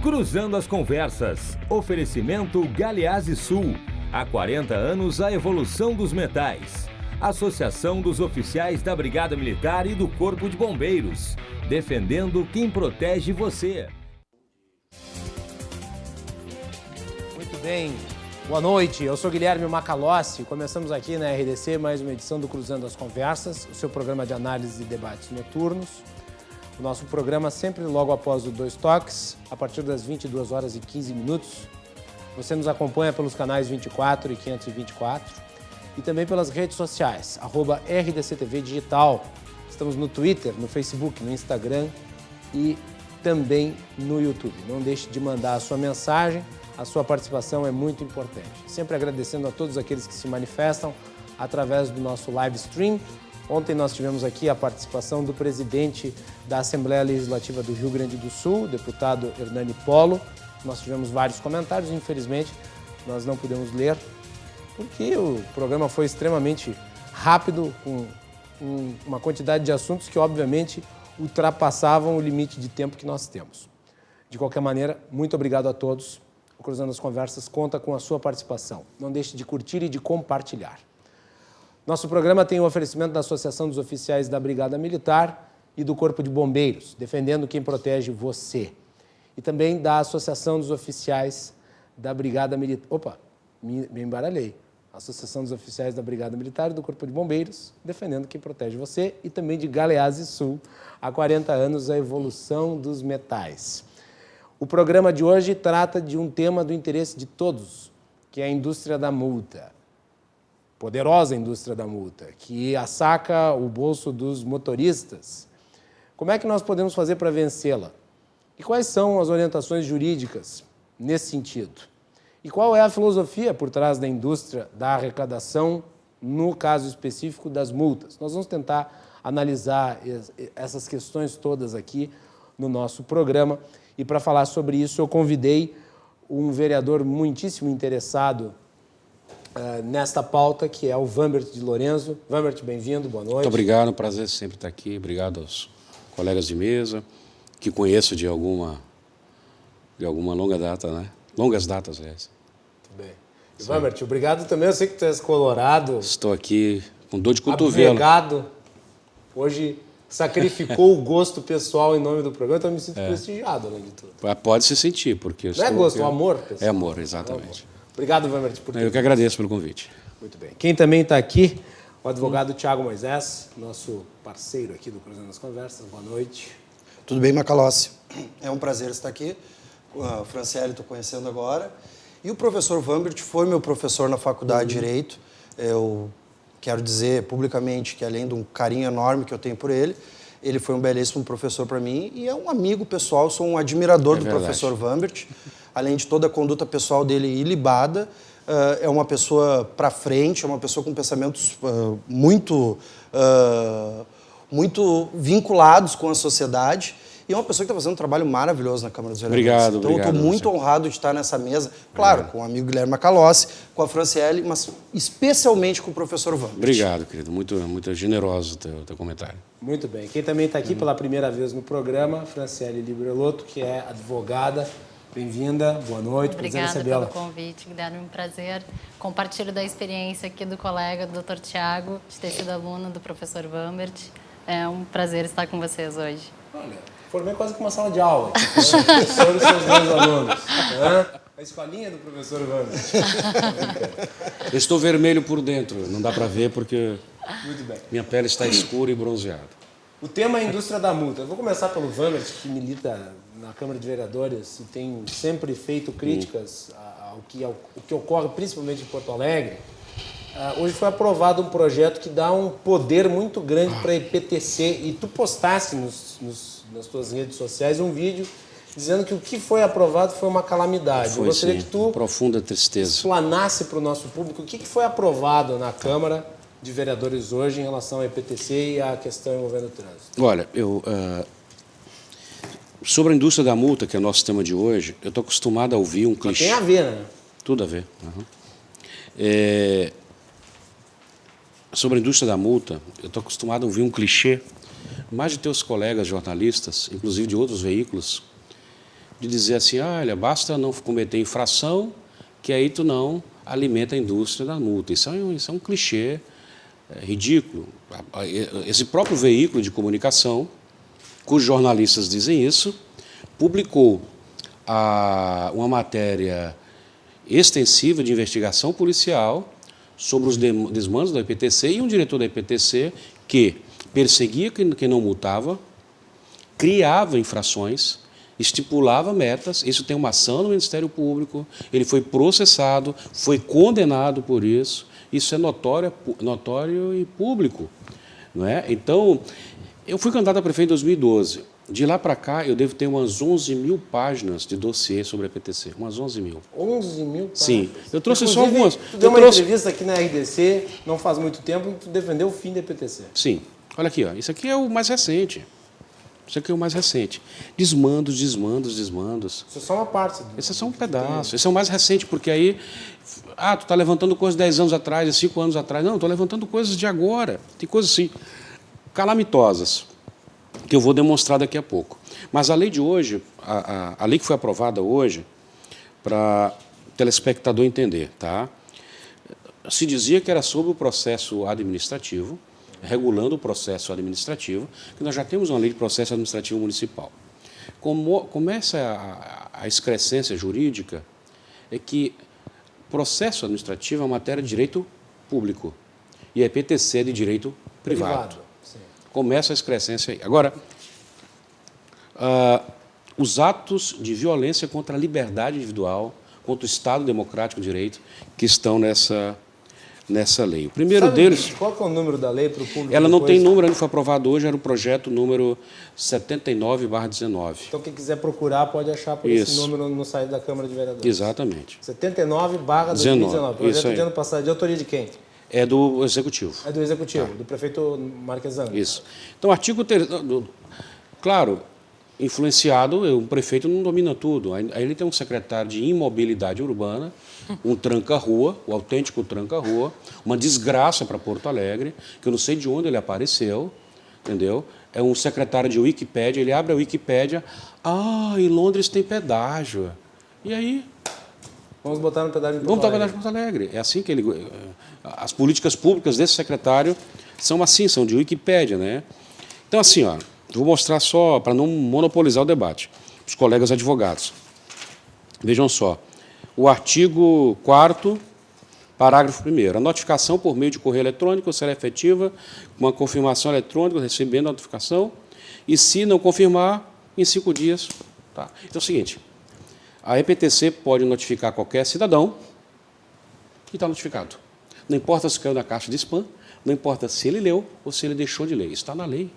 Cruzando as Conversas. Oferecimento Galeazzi Sul. Há 40 anos, a evolução dos metais. Associação dos Oficiais da Brigada Militar e do Corpo de Bombeiros. Defendendo quem protege você. Muito bem. Boa noite, eu sou Guilherme Macalossi. Começamos aqui na RDC mais uma edição do Cruzando as Conversas, o seu programa de análise e debates noturnos. O nosso programa sempre logo após o Dois Toques, a partir das 22 horas e 15 minutos. Você nos acompanha pelos canais 24 e 524 e também pelas redes sociais, @RDCTV Digital. Estamos no Twitter, no Facebook, no Instagram e também no YouTube. Não deixe de mandar a sua mensagem, a sua participação é muito importante. Sempre agradecendo a todos aqueles que se manifestam através do nosso live stream. Ontem nós tivemos aqui a participação do presidente da Assembleia Legislativa do Rio Grande do Sul, deputado Hernani Polo. Nós tivemos vários comentários, infelizmente nós não pudemos ler, porque o programa foi extremamente rápido, com uma quantidade de assuntos que obviamente ultrapassavam o limite de tempo que nós temos. De qualquer maneira, muito obrigado a todos. O Cruzando as Conversas conta com a sua participação. Não deixe de curtir e de compartilhar. Nosso programa tem o oferecimento da Associação dos Oficiais da Brigada Militar e do Corpo de Bombeiros, defendendo quem protege você. E também da Associação dos Oficiais da Brigada Militar... Opa, me embaralhei. Associação dos Oficiais da Brigada Militar e do Corpo de Bombeiros, defendendo quem protege você. E também de Galeazzi Sul, há 40 anos, a evolução dos metais. O programa de hoje trata de um tema do interesse de todos, que é a indústria da multa. Poderosa indústria da multa, que assaca o bolso dos motoristas. Como é que nós podemos fazer para vencê-la? E quais são as orientações jurídicas nesse sentido? E qual é a filosofia por trás da indústria da arrecadação, no caso específico das multas? Nós vamos tentar analisar essas questões todas aqui no nosso programa. E para falar sobre isso, eu convidei um vereador muitíssimo interessado nesta pauta, que é o Vambert de Lorenzo. Vambert, bem-vindo, boa noite. Muito obrigado, é um prazer sempre estar aqui. Obrigado aos colegas de mesa, que conheço de alguma longa data, né? Longas datas, aliás. Muito bem. E Vambert, obrigado também. Eu sei que tu és colorado. Estou aqui com dor de cotovelo. Abnegado. Hoje sacrificou o gosto pessoal em nome do programa, então eu me sinto prestigiado, além de tudo. Pode se sentir, porque... Não é gosto, é amor pessoal. É amor, exatamente. É amor. Obrigado, Vambert, por ter Eu que agradeço pelo convite. Muito bem. Quem também está aqui, o advogado Thiago Moisés, nosso parceiro aqui do Cruzando as Conversas. Boa noite. Tudo bem, Macalossi? É um prazer estar aqui. O Franciele estou conhecendo agora. E o professor Vambert foi meu professor na faculdade de Direito. Eu quero dizer publicamente que, além de um carinho enorme que eu tenho por ele foi um belíssimo professor para mim e é um amigo pessoal, sou um admirador do professor Vambert. Além de toda a conduta pessoal dele ilibada, é uma pessoa para frente, é uma pessoa com pensamentos muito vinculados com a sociedade e é uma pessoa que está fazendo um trabalho maravilhoso na Câmara dos Vereadores. Obrigado, então, eu estou muito honrado de estar nessa mesa, claro, com o amigo Guilherme Macalossi, com a Franciele, mas especialmente com o professor Vambert. Obrigado, querido. Muito generoso o teu comentário. Muito bem. Quem também está aqui pela primeira vez no programa, Franciele Librelotto, que é advogada. Bem-vinda, boa noite. Obrigada pelo convite, Guilherme. Um prazer. Compartilho da experiência aqui do colega, do Dr. Tiago, de ter sido aluno do professor Vambert. É um prazer estar com vocês hoje. Olha, formei quase que uma sala de aula. Sobre os seus dois alunos. A escolinha do professor Vambert. Eu estou vermelho por dentro, não dá para ver porque Muito bem. Minha pele está escura e bronzeada. O tema é a indústria da multa. Eu vou começar pelo Vambert, que milita na Câmara de Vereadores e tem sempre feito críticas ao que ocorre, principalmente em Porto Alegre. Hoje foi aprovado um projeto que dá um poder muito grande para a EPTC e tu postaste nas tuas redes sociais um vídeo dizendo que o que foi aprovado foi uma calamidade. Foi, eu gostaria sim, que tu profunda tristeza. explanasse para o nosso público o que foi aprovado na Câmara de Vereadores hoje em relação à EPTC e à questão envolvendo o trânsito. Olha, sobre a indústria da multa, que é o nosso tema de hoje, eu estou acostumado a ouvir um clichê. Tem a ver, né? Tudo a ver. Sobre a indústria da multa, eu estou acostumado a ouvir um clichê, mais de teus colegas jornalistas, inclusive de outros veículos, de dizer assim, olha, basta não cometer infração, que aí tu não alimenta a indústria da multa. Isso é um clichê ridículo. Esse próprio veículo de comunicação, cujos jornalistas dizem isso, publicou uma matéria extensiva de investigação policial sobre os desmandos da EPTC e um diretor da EPTC que perseguia quem não multava, criava infrações, estipulava metas. Isso tem uma ação no Ministério Público, ele foi processado, foi condenado por isso. Isso é notório e público. Não é? Então, eu fui candidato a prefeito em 2012. De lá para cá, eu devo ter umas 11 mil páginas de dossiê sobre a EPTC. Umas 11 mil. 11 mil páginas? Sim. Eu trouxe Inclusive, só algumas. Tu deu uma entrevista aqui na RDC, não faz muito tempo, e tu defendeu o fim da EPTC. Sim. Olha aqui, ó. Isso aqui é o mais recente. Isso aqui é o mais recente. Desmandos. Isso é só uma parte. Esse é só um pedaço. Esse é o mais recente, porque aí... tu está levantando coisas de 10 anos atrás, de 5 anos atrás. Não, estou levantando coisas de agora. Tem coisas assim, calamitosas, que eu vou demonstrar daqui a pouco. Mas a lei de hoje, a lei que foi aprovada hoje, para o telespectador entender, tá? Se dizia que era sobre o processo administrativo, regulando o processo administrativo, que nós já temos uma lei de processo administrativo municipal. Começa a excrescência jurídica, é que processo administrativo é uma matéria de direito público e a EPTC é de direito privado. Começa a excrescência aí. Agora, os atos de violência contra a liberdade individual, contra o Estado Democrático de Direito, que estão nessa lei. O primeiro deles... Qual que é o número da lei para o público? Ela não tem número, não foi aprovado hoje, era o projeto número 79/19. Então, quem quiser procurar pode achar por esse número no site da Câmara de Vereadores. Exatamente. 79/2019. Projeto de ano passado. De autoria de quem? É do Executivo. É do Executivo, do prefeito Marquesano. Isso. Então, artigo... Claro, influenciado, o prefeito não domina tudo. Aí ele tem um secretário de imobilidade urbana, um tranca-rua, o autêntico tranca-rua, uma desgraça para Porto Alegre, que eu não sei de onde ele apareceu, entendeu? É um secretário de Wikipédia, ele abre a Wikipédia, em Londres tem pedágio. E aí... Vamos botar no pedágio de Porto Alegre. Vamos botar no pedágio de Porto Alegre. É assim que ele... As políticas públicas desse secretário são assim, são de Wikipédia, né? Então, assim, ó, vou mostrar só, para não monopolizar o debate, os colegas advogados. Vejam só. O artigo 4º, parágrafo 1º. A notificação por meio de correio eletrônico será efetiva com uma confirmação eletrônica, recebendo a notificação, e se não confirmar, em 5 dias. Tá? Então é o seguinte, a EPTC pode notificar qualquer cidadão e está notificado. Não importa se caiu na caixa de spam, não importa se ele leu ou se ele deixou de ler. Isso está na lei.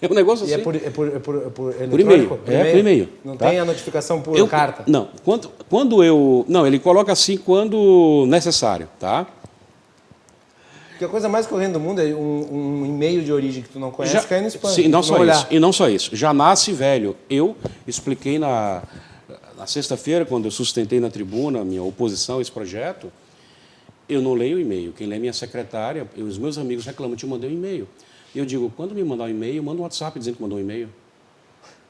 É um negócio assim. E é por eletrônico? Por e-mail. Por e-mail. Não tá? tem a notificação por carta? Não. Não, ele coloca assim quando necessário, tá? Porque a coisa mais corrente do mundo é um e-mail de origem que tu não conhece cair no spam. Sim, não só isso. E não só isso. Já nasce velho. Eu expliquei na sexta-feira, quando eu sustentei na tribuna a minha oposição a esse projeto, eu não leio o e-mail. Quem lê é minha secretária, os meus amigos reclamam que eu mandei um e-mail. E eu digo, quando me mandar um e-mail, manda um WhatsApp dizendo que mandou um e-mail.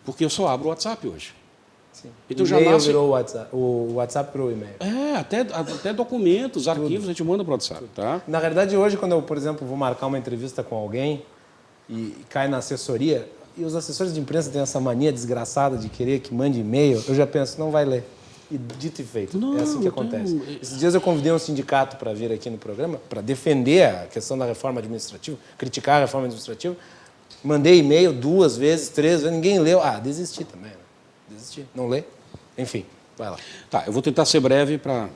Porque eu só abro o WhatsApp hoje. Sim. Então o já nasce... virou o WhatsApp, o WhatsApp virou o e-mail. Até documentos, arquivos, a gente manda para o WhatsApp. Tá? Na verdade, hoje, quando eu, por exemplo, vou marcar uma entrevista com alguém e cai na assessoria, e os assessores de imprensa têm essa mania desgraçada de querer que mande e-mail, eu já penso, não vai ler. E dito e feito. É assim que acontece. Esses dias eu convidei um sindicato para vir aqui no programa, para defender a questão da reforma administrativa, criticar a reforma administrativa. Mandei e-mail 2 vezes, 3 vezes, ninguém leu. Desisti também. Né? Desisti. Não lê? Enfim, vai lá. Tá, eu vou tentar ser breve para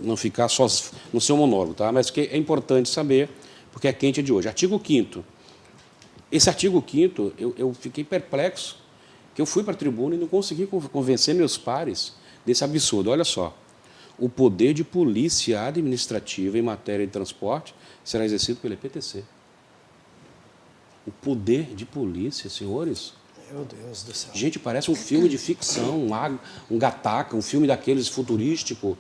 não ficar só no seu monólogo, tá? Mas que é importante saber, porque é quente de hoje. Artigo 5º. Esse artigo 5º, eu fiquei perplexo, que eu fui para a tribuna e não consegui convencer meus pares desse absurdo. Olha só, o poder de polícia administrativa em matéria de transporte será exercido pela EPTC. O poder de polícia, senhores. Meu Deus do céu. Gente, parece um filme de ficção, um Gataca, um filme daqueles futurístico,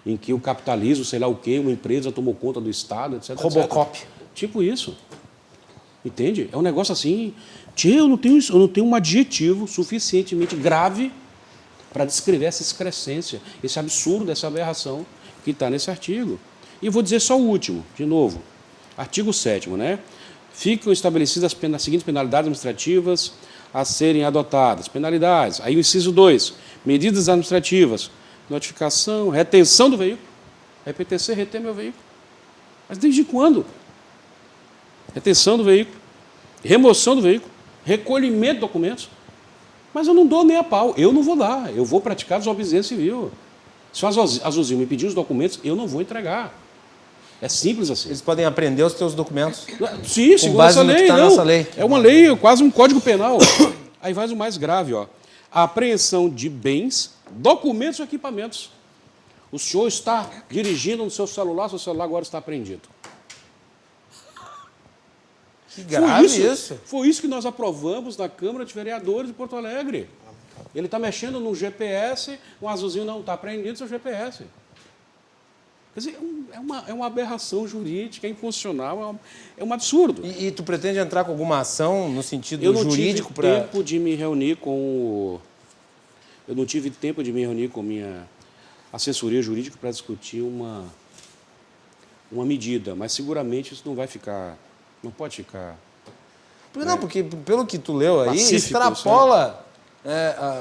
em que o capitalismo, sei lá o quê, uma empresa tomou conta do Estado, etc. Robocop. Etc. Tipo isso. Entende? É um negócio assim... Tchê, eu não tenho um adjetivo suficientemente grave para descrever essa excrescência, esse absurdo, essa aberração que está nesse artigo. E vou dizer só o último, de novo. Artigo 7º, né? Ficam estabelecidas as seguintes penalidades administrativas a serem adotadas. Penalidades. Aí o inciso 2. Medidas administrativas. Notificação, retenção do veículo. A EPTC retém meu veículo. Mas desde quando? Retenção do veículo. Remoção do veículo. Recolhimento de documentos. Mas eu não dou nem a pau. Eu não vou dar. Eu vou praticar desobediência civil. Se o Azulzinho me pedir os documentos, eu não vou entregar. É simples assim. Eles podem apreender os teus documentos? Sim, segundo essa lei. Tá nessa lei. É uma lei, quase um código penal. Aí vai o mais grave, ó. A apreensão de bens, documentos e equipamentos. O senhor está dirigindo no seu celular agora está apreendido. Que grave isso. Foi isso que nós aprovamos na Câmara de Vereadores de Porto Alegre. Ele está mexendo no GPS, o Azulzinho não está apreendido seu GPS. Quer dizer, é uma aberração jurídica, é inconstitucional, é um absurdo. E tu pretende entrar com alguma ação no sentido Eu não jurídico tive para... tempo de me reunir com Eu não tive tempo de me reunir com minha assessoria jurídica para discutir uma medida, mas seguramente isso não vai ficar, não pode ficar... Não, porque pelo que tu leu aí, pacífico, extrapola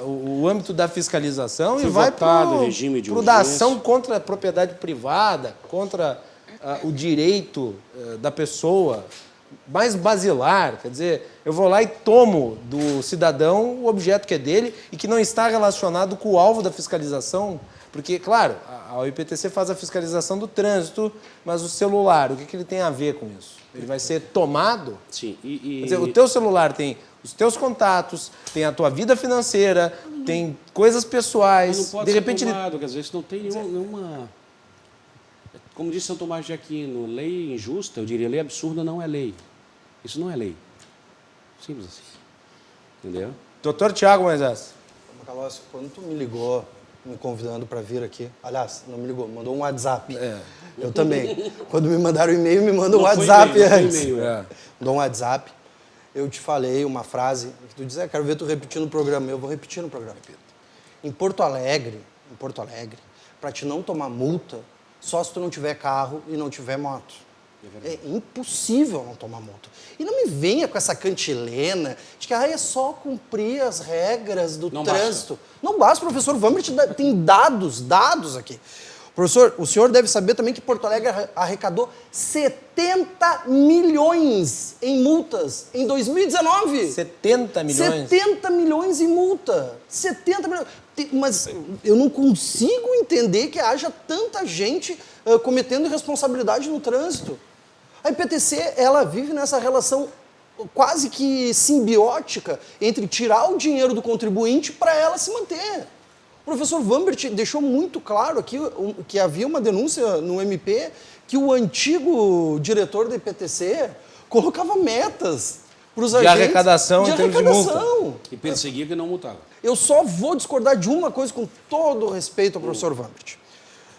o âmbito da fiscalização e vai para o da ação contra a propriedade privada, contra o direito da pessoa, mais basilar. Quer dizer, eu vou lá e tomo do cidadão o objeto que é dele e que não está relacionado com o alvo da fiscalização. Porque, claro, a IPTC faz a fiscalização do trânsito, mas o celular, o que ele tem a ver com isso? Ele vai ser tomado? Sim. Quer dizer, o teu celular tem os teus contatos, tem a tua vida financeira, tem coisas pessoais. Não pode de ser repente tomado, quer dizer, isso não tem nenhuma... Como disse São Tomás de Aquino, lei injusta, eu diria, lei absurda não é lei. Isso não é lei. Simples assim. Entendeu? Doutor Tiago Moisés. Macalossi, quando tu me ligou, me convidando para vir aqui, aliás, não me ligou, mandou um WhatsApp. Eu também. Quando me mandaram e-mail, me mandam um WhatsApp antes. Mandou um WhatsApp. Eu te falei uma frase que tu dizia, quero ver tu repetindo no programa. Eu vou repetir no programa. Em Porto Alegre, para te não tomar multa, só se tu não tiver carro e não tiver moto. É impossível não tomar multa. E não me venha com essa cantilena de que é só cumprir as regras do trânsito. Não basta, professor Vambert tem dados aqui. Professor, o senhor deve saber também que Porto Alegre arrecadou 70 milhões em multas em 2019. 70 milhões? 70 milhões em multa. 70 milhões. Mas eu não consigo entender que haja tanta gente cometendo irresponsabilidade no trânsito. A IPTC, ela vive nessa relação quase que simbiótica entre tirar o dinheiro do contribuinte para ela se manter. O professor Vambert deixou muito claro aqui que havia uma denúncia no MP que o antigo diretor da IPTC colocava metas para os agentes de arrecadação em termos de multa. E perseguia que não multava. Eu só vou discordar de uma coisa com todo o respeito ao professor Vambert.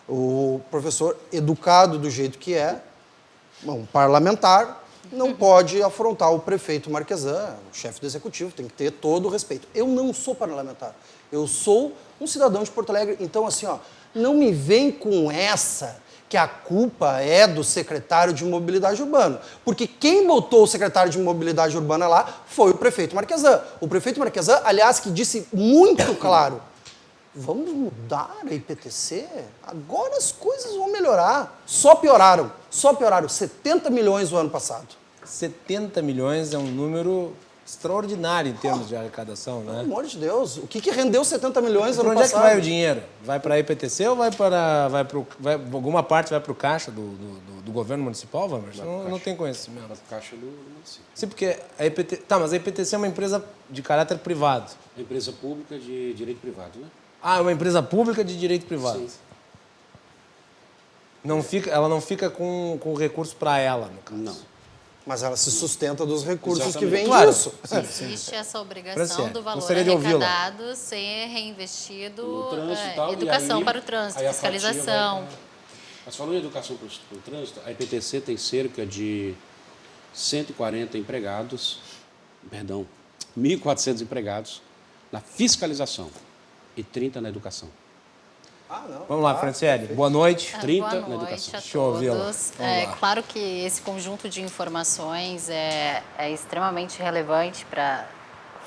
O professor, educado do jeito que é, um parlamentar, não pode afrontar o prefeito Marquesan, o chefe do executivo, tem que ter todo o respeito. Eu não sou parlamentar, eu sou um cidadão de Porto Alegre. Então, assim, não me vem com essa que a culpa é do secretário de Mobilidade Urbana. Porque quem botou o secretário de Mobilidade Urbana lá foi o prefeito Marquesan. O prefeito Marquesan, aliás, que disse muito claro, vamos mudar a IPTC? Agora as coisas vão melhorar. Só pioraram. 70 milhões no ano passado. 70 milhões é um número extraordinário em termos de arrecadação, né? Pelo amor de Deus. O que rendeu 70 milhões no ano passado? Onde é que vai o dinheiro? Vai para a IPTC ou alguma parte vai para o caixa do governo municipal, Vambert? Não tem conhecimento. Para o caixa do município. Sim, porque a IPTC... Tá, mas a IPTC é uma empresa de caráter privado. Empresa pública de direito privado, né? Ah, é uma empresa pública de direito privado. Sim. Ela não fica com recurso para ela, no caso. Não. Mas ela se sustenta dos recursos Exatamente. que vêm disso. Existe essa obrigação do valor Gostaria de ouvi-la. arrecadado ser reinvestido No trânsito e tal, educação e aí, para o trânsito, aí a fiscalização. Mas falando em educação para o trânsito, a IPTC tem cerca de 1.400 empregados na fiscalização e 30 na educação. Vamos lá, Franciele. Boa noite. 30 Boa na noite educação. a Deixa eu ouvi-la. todos. Vamos lá. Claro que esse conjunto de informações é extremamente relevante para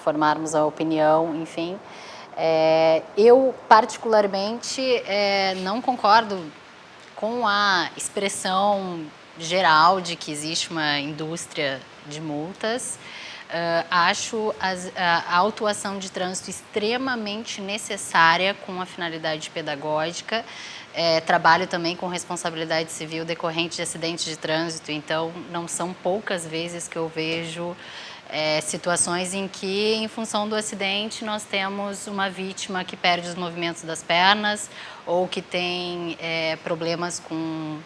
formarmos a opinião, enfim. Eu, particularmente, não concordo com a expressão geral de que existe uma indústria de multas. Acho a autuação de trânsito extremamente necessária com a finalidade pedagógica. Trabalho também com responsabilidade civil decorrente de acidentes de trânsito, então não são poucas vezes que eu vejo situações em que, em função do acidente, nós temos uma vítima que perde os movimentos das pernas ou que tem problemas com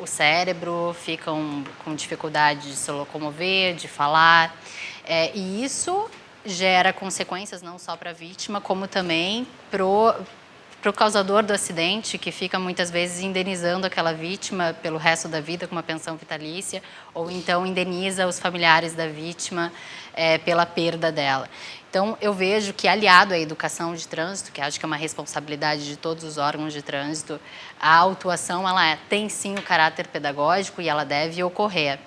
o cérebro, ficam com dificuldade de se locomover, de falar. E isso gera consequências não só para a vítima, como também para o causador do acidente, que fica muitas vezes indenizando aquela vítima pelo resto da vida com uma pensão vitalícia, ou então indeniza os familiares da vítima pela perda dela. Então, eu vejo que, aliado à educação de trânsito, que acho que é uma responsabilidade de todos os órgãos de trânsito, a autuação ela tem sim o caráter pedagógico e ela deve ocorrer.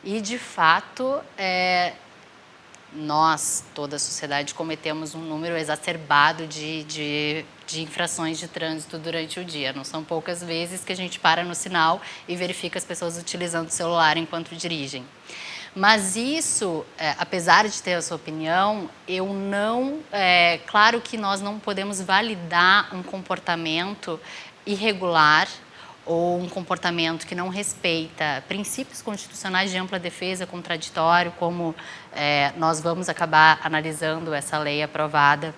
E, de fato, nós, toda a sociedade, cometemos um número exacerbado de infrações de trânsito durante o dia. Não são poucas vezes que a gente para no sinal e verifica as pessoas utilizando o celular enquanto dirigem. Mas isso, apesar de ter a sua opinião, eu não... claro que nós não podemos validar um comportamento irregular ou um comportamento que não respeita princípios constitucionais de ampla defesa, contraditório, como nós vamos acabar analisando essa lei aprovada.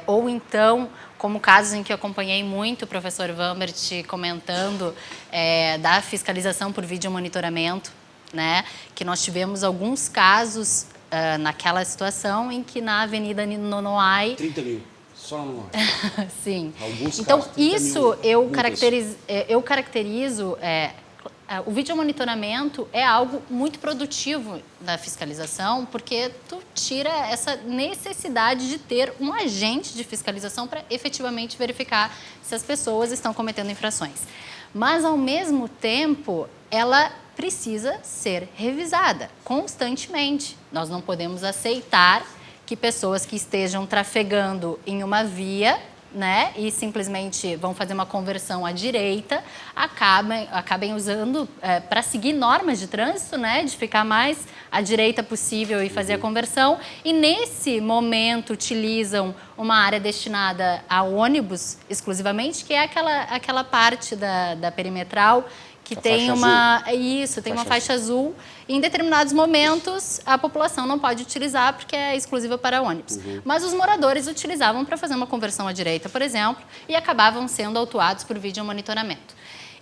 Ou então, como casos em que eu acompanhei muito o professor Vambert comentando da fiscalização por videomonitoramento, né? Que nós tivemos alguns casos naquela situação em que na Avenida Nonoai... 30 mil, só no Nonoai. Sim. Alguns então, casos, 30 isso mil eu caracterizo... o videomonitoramento é algo muito produtivo da fiscalização, porque tu tira essa necessidade de ter um agente de fiscalização para efetivamente verificar se as pessoas estão cometendo infrações. Mas, ao mesmo tempo, ela precisa ser revisada constantemente. Nós não podemos aceitar que pessoas que estejam trafegando em uma via, né, e simplesmente vão fazer uma conversão à direita, acabem usando para seguir normas de trânsito, né, de ficar mais à direita possível e fazer a conversão, e nesse momento utilizam uma área destinada a ônibus exclusivamente, que é aquela parte da perimetral que tem uma faixa azul. E em determinados momentos a população não pode utilizar porque é exclusiva para ônibus. Mas os moradores utilizavam para fazer uma conversão à direita, por exemplo, e acabavam sendo autuados por videomonitoramento.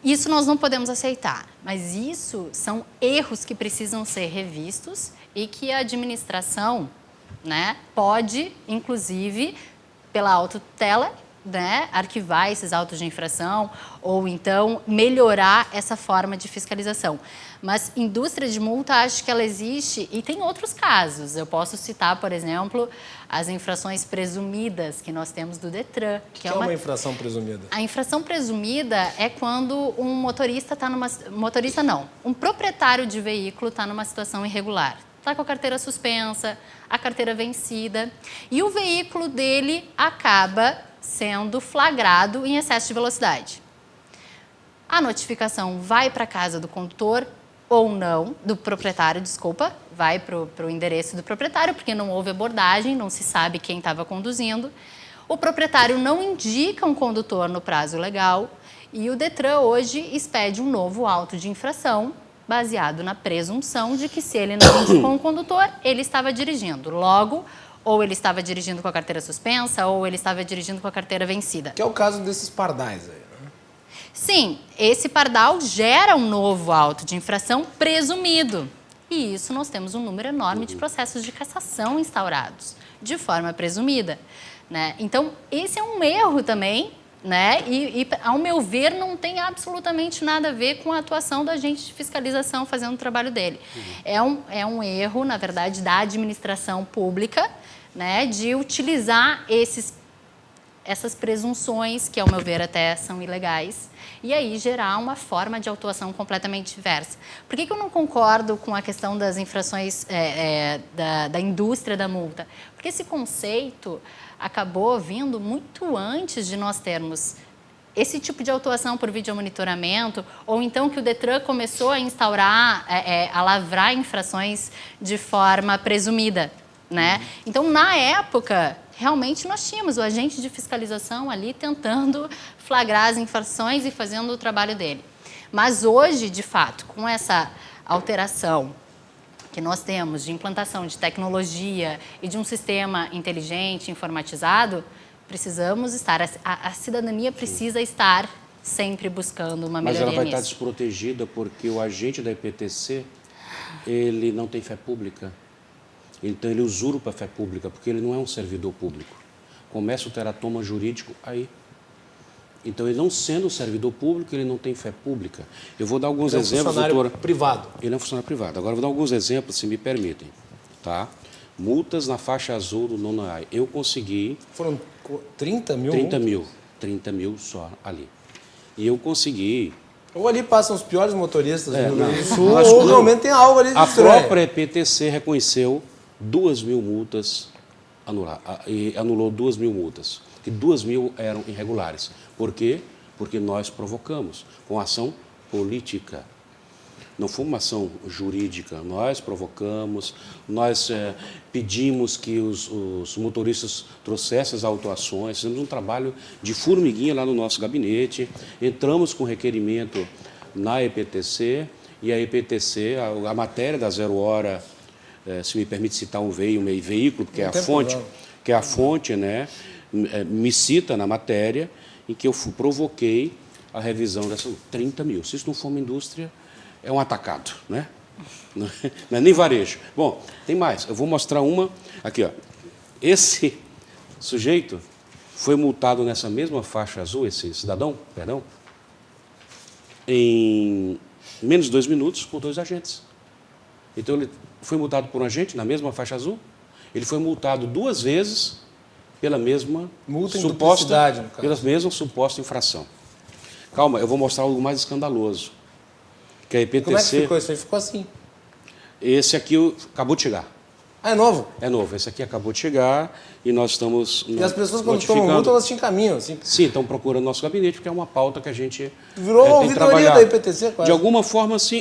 Isso nós não podemos aceitar, mas isso são erros que precisam ser revistos e que a administração, né, pode, inclusive, pela autotutela, né, arquivar esses autos de infração ou então melhorar essa forma de fiscalização. Mas indústria de multa, acho que ela existe e tem outros casos. Eu posso citar, por exemplo, as infrações presumidas que nós temos do Detran. Que é uma infração presumida? A infração presumida é quando um motorista está numa... Motorista não. Um proprietário de veículo está numa situação irregular. Está com a carteira suspensa, a carteira vencida e o veículo dele acaba sendo flagrado em excesso de velocidade. A notificação vai para a casa do condutor ou não, do proprietário, desculpa, vai para o endereço do proprietário, porque não houve abordagem, não se sabe quem estava conduzindo. O proprietário não indica um condutor no prazo legal e o Detran hoje expede um novo auto de infração baseado na presunção de que se ele não indicou um condutor, ele estava dirigindo. Logo, ou ele estava dirigindo com a carteira suspensa, ou ele estava dirigindo com a carteira vencida. Que é o caso desses pardais aí, né? Sim, esse pardal gera um novo auto de infração presumido. E isso nós temos um número enorme de processos de cassação instaurados, de forma presumida, né? Então, esse é um erro também né? E, ao meu ver, não tem absolutamente nada a ver com a atuação do agente de fiscalização fazendo o trabalho dele. É um erro, na verdade, da administração pública, né, de utilizar essas presunções, que, ao meu ver, até são ilegais, e aí gerar uma forma de autuação completamente diversa. Por que eu não concordo com a questão das infrações da indústria da multa? Porque esse conceito acabou vindo muito antes de nós termos esse tipo de autuação por videomonitoramento, ou então que o Detran começou a instaurar, a lavrar infrações de forma presumida, né? Então, na época, realmente nós tínhamos o agente de fiscalização ali tentando flagrar as infrações e fazendo o trabalho dele. Mas hoje, de fato, com essa alteração que nós temos de implantação de tecnologia e de um sistema inteligente, informatizado, precisamos estar, a cidadania precisa estar sempre buscando uma melhoria nisso. Mas ela vai estar desprotegida porque o agente da EPTC, ele não tem fé pública. Então ele usurpa a fé pública, porque ele não é um servidor público. Começa o teratoma jurídico aí. Então, ele não sendo um servidor público, ele não tem fé pública. Eu vou dar alguns exemplos, doutora. Ele é um funcionário privado. Ele é um funcionário privado. Agora, eu vou dar alguns exemplos, se me permitem. Tá? Multas na faixa azul do nono AI. Eu consegui... Foram 30 mil? 30 mil. 30 mil só ali. E eu consegui... Ou ali passam os piores motoristas do Rio Grande do Sul, ou realmente tem algo ali de A estranho. própria EPTC reconheceu 2.000 multas, e anulou 2.000 multas. E 2.000 eram irregulares. Por quê? Porque nós provocamos, com ação política. Não foi uma ação jurídica, nós provocamos, nós pedimos que os motoristas trouxessem as autuações, fizemos um trabalho de formiguinha lá no nosso gabinete, entramos com requerimento na EPTC, e a EPTC, a matéria da 0 hora, se me permite citar um veículo, porque é a fonte, né, me cita na matéria, em que eu provoquei a revisão dessas 30 mil. Se isso não for uma indústria, é um atacado, né? Não é nem varejo. Bom, tem mais. Eu vou mostrar uma. Aqui, ó. Esse sujeito foi multado nessa mesma faixa azul, esse cidadão, perdão, em menos de 2 minutos, por 2 agentes. Então, ele foi multado por um agente na mesma faixa azul. Ele foi multado 2 vezes pela mesma suposta infração. Calma, eu vou mostrar algo mais escandaloso. Que a EPTC... Como é que ficou isso aí? Ficou assim. Esse aqui acabou de chegar. Ah, é novo? É novo. Esse aqui acabou de chegar e nós estamos E as pessoas, quando tomam multa, elas te encaminham, assim. Sim, estão procurando nosso gabinete, porque é uma pauta que a gente virou tem ouvidoria trabalhado. da EPTC, quase. De alguma forma, sim.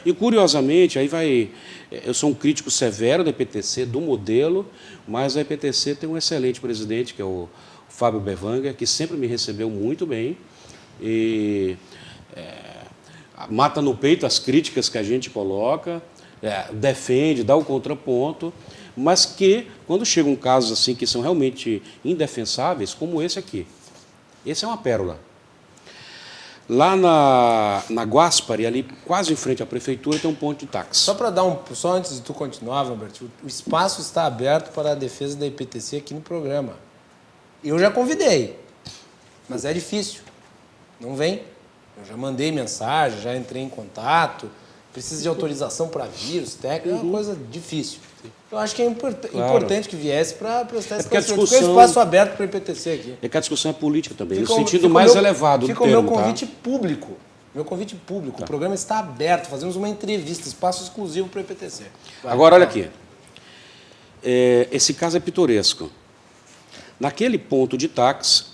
E curiosamente, aí vai... Eu sou um crítico severo da EPTC, do modelo, mas a EPTC tem um excelente presidente, que é o Fábio Bevanger, que sempre me recebeu muito bem e mata no peito as críticas que a gente coloca, defende, dá o contraponto, mas que, quando chegam casos assim que são realmente indefensáveis, como esse aqui, esse é uma pérola. Lá na Guaspari, ali quase em frente à prefeitura, tem um ponto de táxi. Só antes de tu continuar, Vambert, o espaço está aberto para a defesa da EPTC aqui no programa. Eu já convidei, mas é difícil. Não vem. Eu já mandei mensagem, já entrei em contato, precisa de autorização para vir, os técnicos, é uma coisa difícil. Eu acho que é importante que viesse para prestar esclarecimento. Fica o espaço aberto para a EPTC aqui. É que a discussão é política também, no sentido mais elevado do termo. Fica o meu convite público. Meu convite público. Tá. O programa está aberto, fazemos uma entrevista, espaço exclusivo para a EPTC. Agora, olha aqui. Esse caso é pitoresco. Naquele ponto de táxi,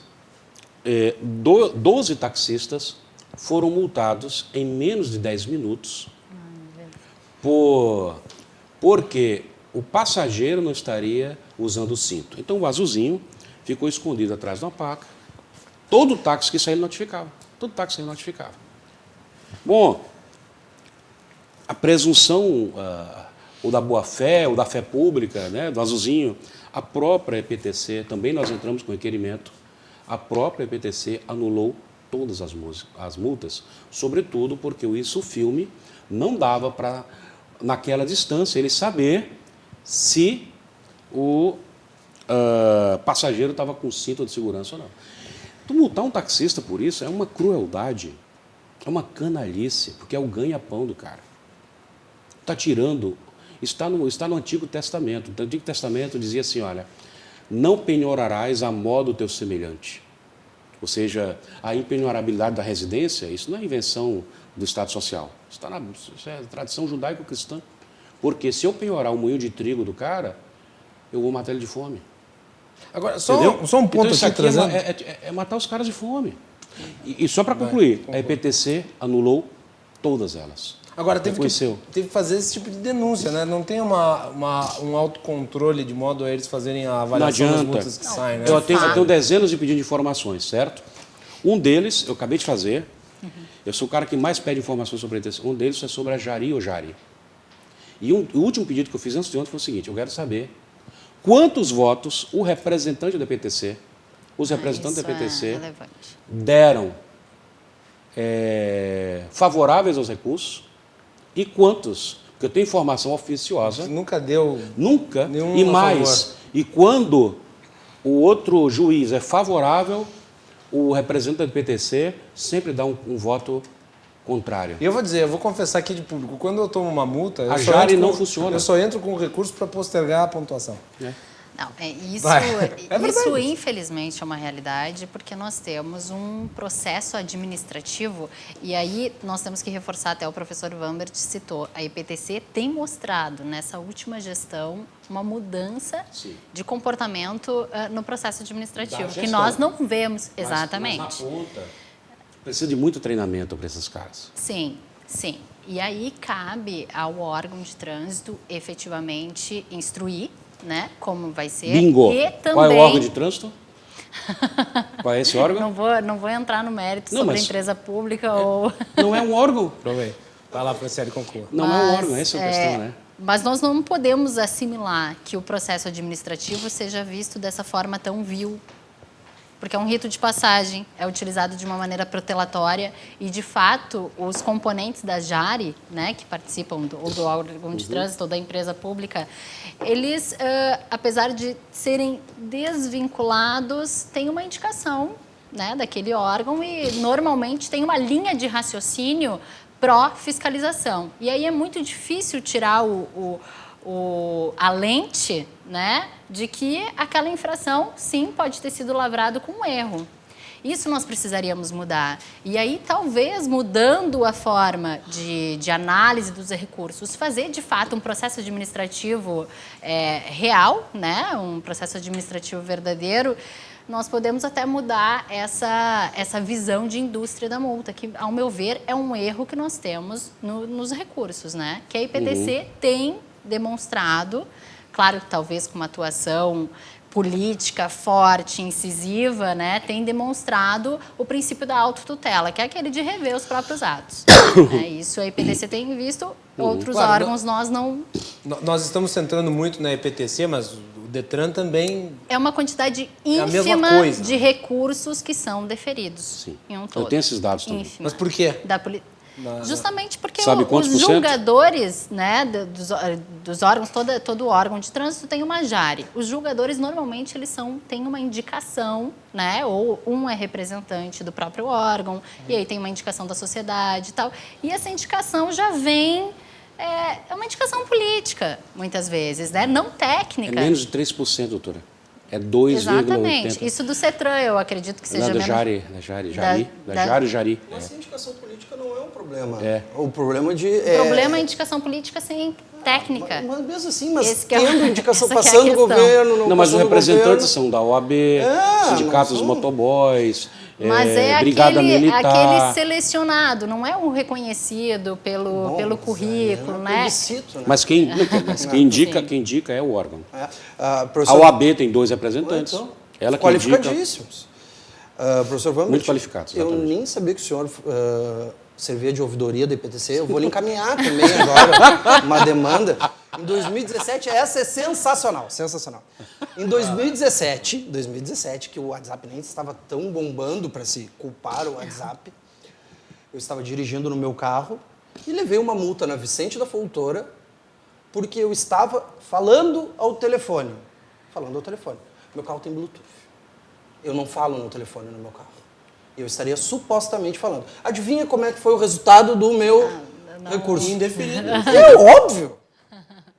12 taxistas foram multados em menos de 10 minutos porque o passageiro não estaria usando o cinto. Então, o azulzinho ficou escondido atrás de uma placa. Todo táxi que saía, ele notificava. Todo táxi ele notificava. Bom, a presunção ou da boa-fé, ou da fé pública, né, do azulzinho, a própria EPTC, também nós entramos com requerimento, a própria EPTC anulou todas as multas, sobretudo porque o filme não dava para, naquela distância, ele saber se o passageiro estava com cinto de segurança ou não. Tu multar um taxista por isso é uma crueldade, é uma canalice, porque é o ganha-pão do cara. Está tirando, está no Antigo Testamento. O Antigo Testamento dizia assim, olha, não penhorarás a modo do teu semelhante. Ou seja, a impenhorabilidade da residência, isso não é invenção do Estado Social, isso é tradição judaico-cristã. Porque se eu penhorar o moinho de trigo do cara, eu vou matar ele de fome. Agora, só um ponto então, isso aqui, aqui trazendo... é matar os caras de fome. E só para concluir, a EPTC anulou todas elas. Agora, teve que fazer esse tipo de denúncia, né? Não tem um autocontrole de modo a eles fazerem a avaliação das multas que saem, né? Eu tenho dezenas de pedidos de informações, certo? Um deles, eu acabei de fazer, eu sou o cara que mais pede informações sobre a EPTC. Um deles é sobre a Jari ou Jari. E o último pedido que eu fiz antes de ontem foi o seguinte, eu quero saber quantos votos o representante da EPTC, os representantes da EPTC deram favoráveis aos recursos e quantos, porque eu tenho informação oficiosa. Nunca deu. Nunca. Nenhum E mais, favor. E quando o outro juiz é favorável, o representante da EPTC sempre dá um voto contrário. E eu vou confessar aqui de público, quando eu tomo uma multa... A Jari não funciona. Eu só entro com recurso para postergar a pontuação. Não, isso verdade. infelizmente é uma realidade, porque nós temos um processo administrativo e aí nós temos que reforçar, até o professor Vambert citou, a EPTC tem mostrado nessa última gestão uma mudança de comportamento no processo administrativo, que nós não vemos exatamente. Mas na ponta, precisa de muito treinamento para esses caras. Sim. E aí cabe ao órgão de trânsito efetivamente instruir, né, como vai ser. Bingo! E também... Qual é o órgão de trânsito? Qual é esse órgão? Não vou entrar no mérito sobre a empresa pública ou... Não é um órgão. Vai lá para a série conclua. Não é um órgão, essa é a questão, né? Mas nós não podemos assimilar que o processo administrativo seja visto dessa forma tão vil. Porque é um rito de passagem, é utilizado de uma maneira protelatória e, de fato, os componentes da Jari, né, que participam do órgão de trânsito ou da empresa pública, eles, apesar de serem desvinculados, têm uma indicação, né, daquele órgão e, normalmente, tem uma linha de raciocínio pró-fiscalização. E aí é muito difícil tirar a lente, né, de que aquela infração, sim, pode ter sido lavrado com um erro. Isso nós precisaríamos mudar. E aí, talvez, mudando a forma de análise dos recursos, fazer, de fato, um processo administrativo real, né, um processo administrativo verdadeiro, nós podemos até mudar essa visão de indústria da multa, que, ao meu ver, é um erro que nós temos nos recursos, né? Que a IPTC tem demonstrado, claro que talvez com uma atuação política forte, incisiva, né, tem demonstrado o princípio da autotutela, que é aquele de rever os próprios atos. Isso a IPTC tem visto, outros órgãos nós não... Nós estamos centrando muito na IPTC, mas o DETRAN também... É uma quantidade ínfima de recursos que são deferidos. Sim. Em um todo. Eu tenho esses dados também. Mas por quê? Justamente porque os julgadores, né, dos órgãos, todo órgão de trânsito tem uma Jari. Os julgadores, normalmente, têm uma indicação, né, ou um é representante do próprio órgão, e aí tem uma indicação da sociedade e tal. E essa indicação já vem... É uma indicação política, muitas vezes, né, não técnica. É menos de 3%, doutora. É 2,80%. Exatamente. Isso do CETRAN, eu acredito que seja menos... Da Jari. Mas a indicação política não é um problema. O problema O problema é a indicação política sem técnica. Mas mesmo assim, tendo indicação passando o governo... Não, mas os representantes são da OAB, sindicatos dos motoboys, mas é Brigada Militar. aquele selecionado, não é um reconhecido pelo currículo, né? Mas quem indica é o órgão. Professor... A OAB tem 2 representantes. Então, ela que qualificadíssimos. Professor Vambert, muito qualificados. Eu nem sabia que o senhor servia de ouvidoria da IPTC. Eu vou lhe encaminhar também agora uma demanda. Em 2017, essa é sensacional, sensacional. Em 2017, que o WhatsApp nem estava tão bombando para se culpar o WhatsApp, eu estava dirigindo no meu carro e levei uma multa na Vicente da Foltora porque eu estava falando ao telefone. Meu carro tem Bluetooth. eu não falo no telefone no meu carro. Eu estaria supostamente falando. Adivinha como é que foi o resultado do meu recurso? Indefinido. É óbvio.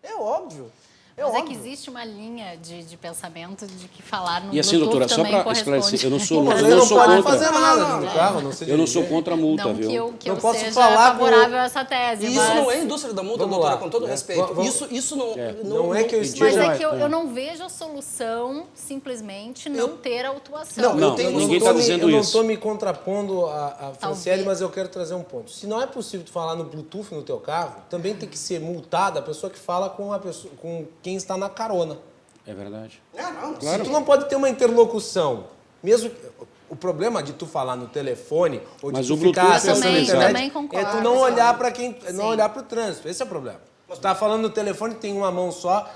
É óbvio. Mas é que existe uma linha de pensamento de que falar no E assim, Bluetooth doutora, só também para esclarecer, eu não Pô, sou, mas eu aí não não sou pode contra. fazer nada dentro do carro, não sei Eu não sou dirigir. contra a multa, Não viu? que Não eu posso seja falar com- favorável a essa tese, Isso mas... não é indústria da multa, Vamos doutora, lá. com todo respeito. Vamos- Isso não, Não é que eu Mas esteja... é que eu não vejo a solução simplesmente não ter autuação. Não, eu tenho- ninguém tô está me- dizendo eu não isso. estou me contrapondo a Franciele, Talvez. mas eu quero trazer um ponto. Se não é possível tu falar no Bluetooth no teu carro, também tem que ser multada a pessoa que fala com quem está na carona. É verdade. Se tu não pode ter uma interlocução, mesmo o problema de tu falar no telefone ou de Mas tu o ficar Bluetooth acessando a também- internet, também concordo. é tu não olhar para quem, Sim. não olhar para o trânsito. Esse é o problema. Tu tá falando no telefone, tem uma mão só,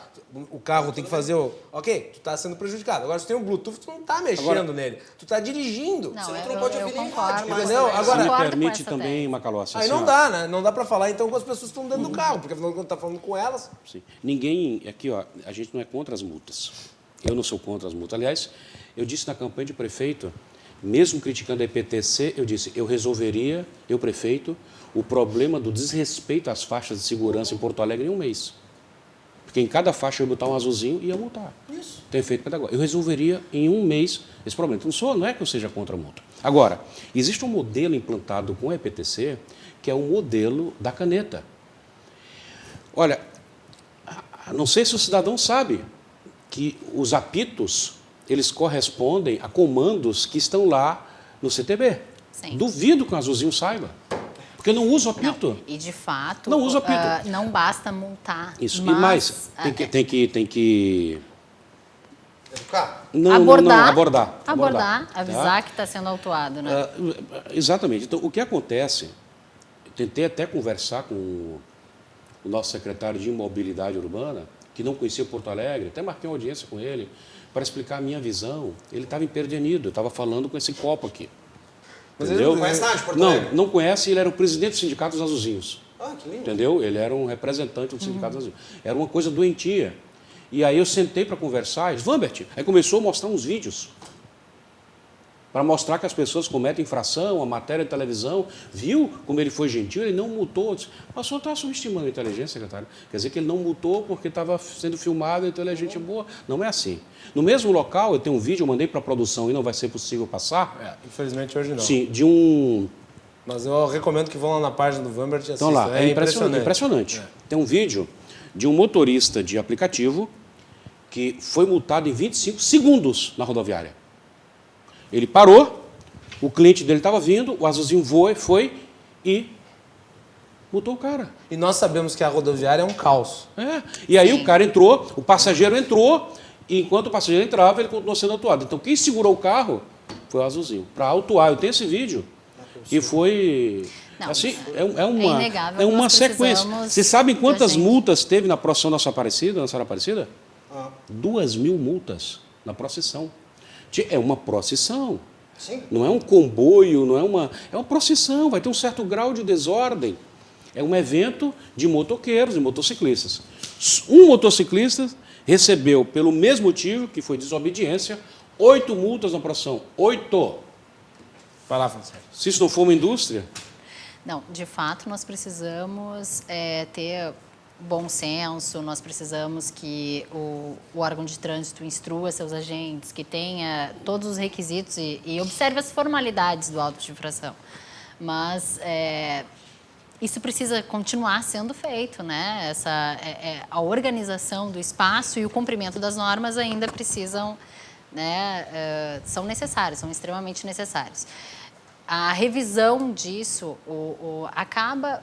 o carro tem que fazer o... Ok, tu tá sendo prejudicado. Agora, se tem um Bluetooth, tu não tá mexendo nele. Tu tá dirigindo. Não, Senão tu eu, não pode eu ouvir nem concordo. rádio, mas entendeu? eu Agora- Se me concordo com permite essa também, tese. Macalossi. Aí assim, não ó, dá, né? Não dá para falar então com as pessoas que estão dentro do carro, porque afinal de contas tá falando com elas. Sim. Ninguém, aqui, ó, a gente não é contra as multas. Eu não sou contra as multas. Aliás, eu disse na campanha de prefeito, mesmo criticando a EPTC, eu disse, eu resolveria, eu prefeito, o problema do desrespeito às faixas de segurança em Porto Alegre em um mês. Porque em cada faixa eu ia botar um azulzinho e ia multar. Isso. Tem efeito pedagógico. Eu resolveria em um mês esse problema. Então, não é que eu seja contra a multa. Agora, existe um modelo implantado com a EPTC, que é o modelo da caneta. Olha, não sei se o cidadão sabe que os apitos, eles correspondem a comandos que estão lá no CTB. Sim. Duvido que o azulzinho saiba. Porque não usa o apito. E de fato, Não usa apito. não basta multar. Isso. Mas, E mais, tem que Educar. não, abordar, abordar. avisar que está sendo autuado, né? Exatamente. Então, o que acontece, tentei até conversar com o nosso secretário de Mobilidade Urbana, que não conhecia Porto Alegre, até marquei uma audiência com ele para explicar a minha visão. Ele estava emperdenido, eu estava falando com esse copo aqui. Mas Entendeu? ele não conhece nada de Porto Alegre? Não conhece, ele era o presidente do Sindicato dos Azulzinhos. Ah, que lindo. Entendeu? Ele era um representante do Sindicato dos Azulzinhos. Era uma coisa doentia. E aí eu sentei para conversar, e disse, Vambert, aí começou a mostrar uns vídeos para mostrar que as pessoas cometem infração, a matéria de televisão, viu como ele foi gentil, ele não multou. Disse, o senhor está subestimando a inteligência, secretário. Quer dizer que ele não multou porque estava sendo filmado, então ele é gente boa. Não é assim. No mesmo local, eu tenho um vídeo, eu mandei para a produção e não vai ser possível passar. Infelizmente hoje não. Sim, de um... Mas eu recomendo que vão lá na página do Vambert e assistam. Então lá, é impressionante. Tem um vídeo de um motorista de aplicativo que foi multado em 25 segundos na rodoviária. Ele parou, o cliente dele estava vindo, o azulzinho foi e multou o cara. E nós sabemos que a rodoviária é um caos. É. E aí o cara entrou, o passageiro entrou, e enquanto o passageiro entrava, ele continuou sendo autuado. Então quem segurou o carro foi o azulzinho. Para autuar, eu tenho esse vídeo. E foi... Não, assim, é inegável é que uma nós sequência. precisamos Vocês sabem quantas da gente. multas teve na procissão da Senhora Aparecida, Aparecida? Ah. 2.000 multas na procissão. É uma procissão. Sim. Não é um comboio, não é uma... É uma procissão, vai ter um certo grau de desordem. É um evento de motoqueiros e motociclistas. Um motociclista recebeu, pelo mesmo motivo, que foi desobediência, 8 multas na procissão. 8! Vai lá, Franciele. Se isso não for uma indústria... Não, de fato, nós precisamos ter bom senso, nós precisamos que o órgão de trânsito instrua seus agentes, que tenha todos os requisitos e observe as formalidades do auto de infração. Mas isso precisa continuar sendo feito, né? A organização do espaço e o cumprimento das normas ainda precisam, né, são necessários, são extremamente necessários. A revisão disso acaba...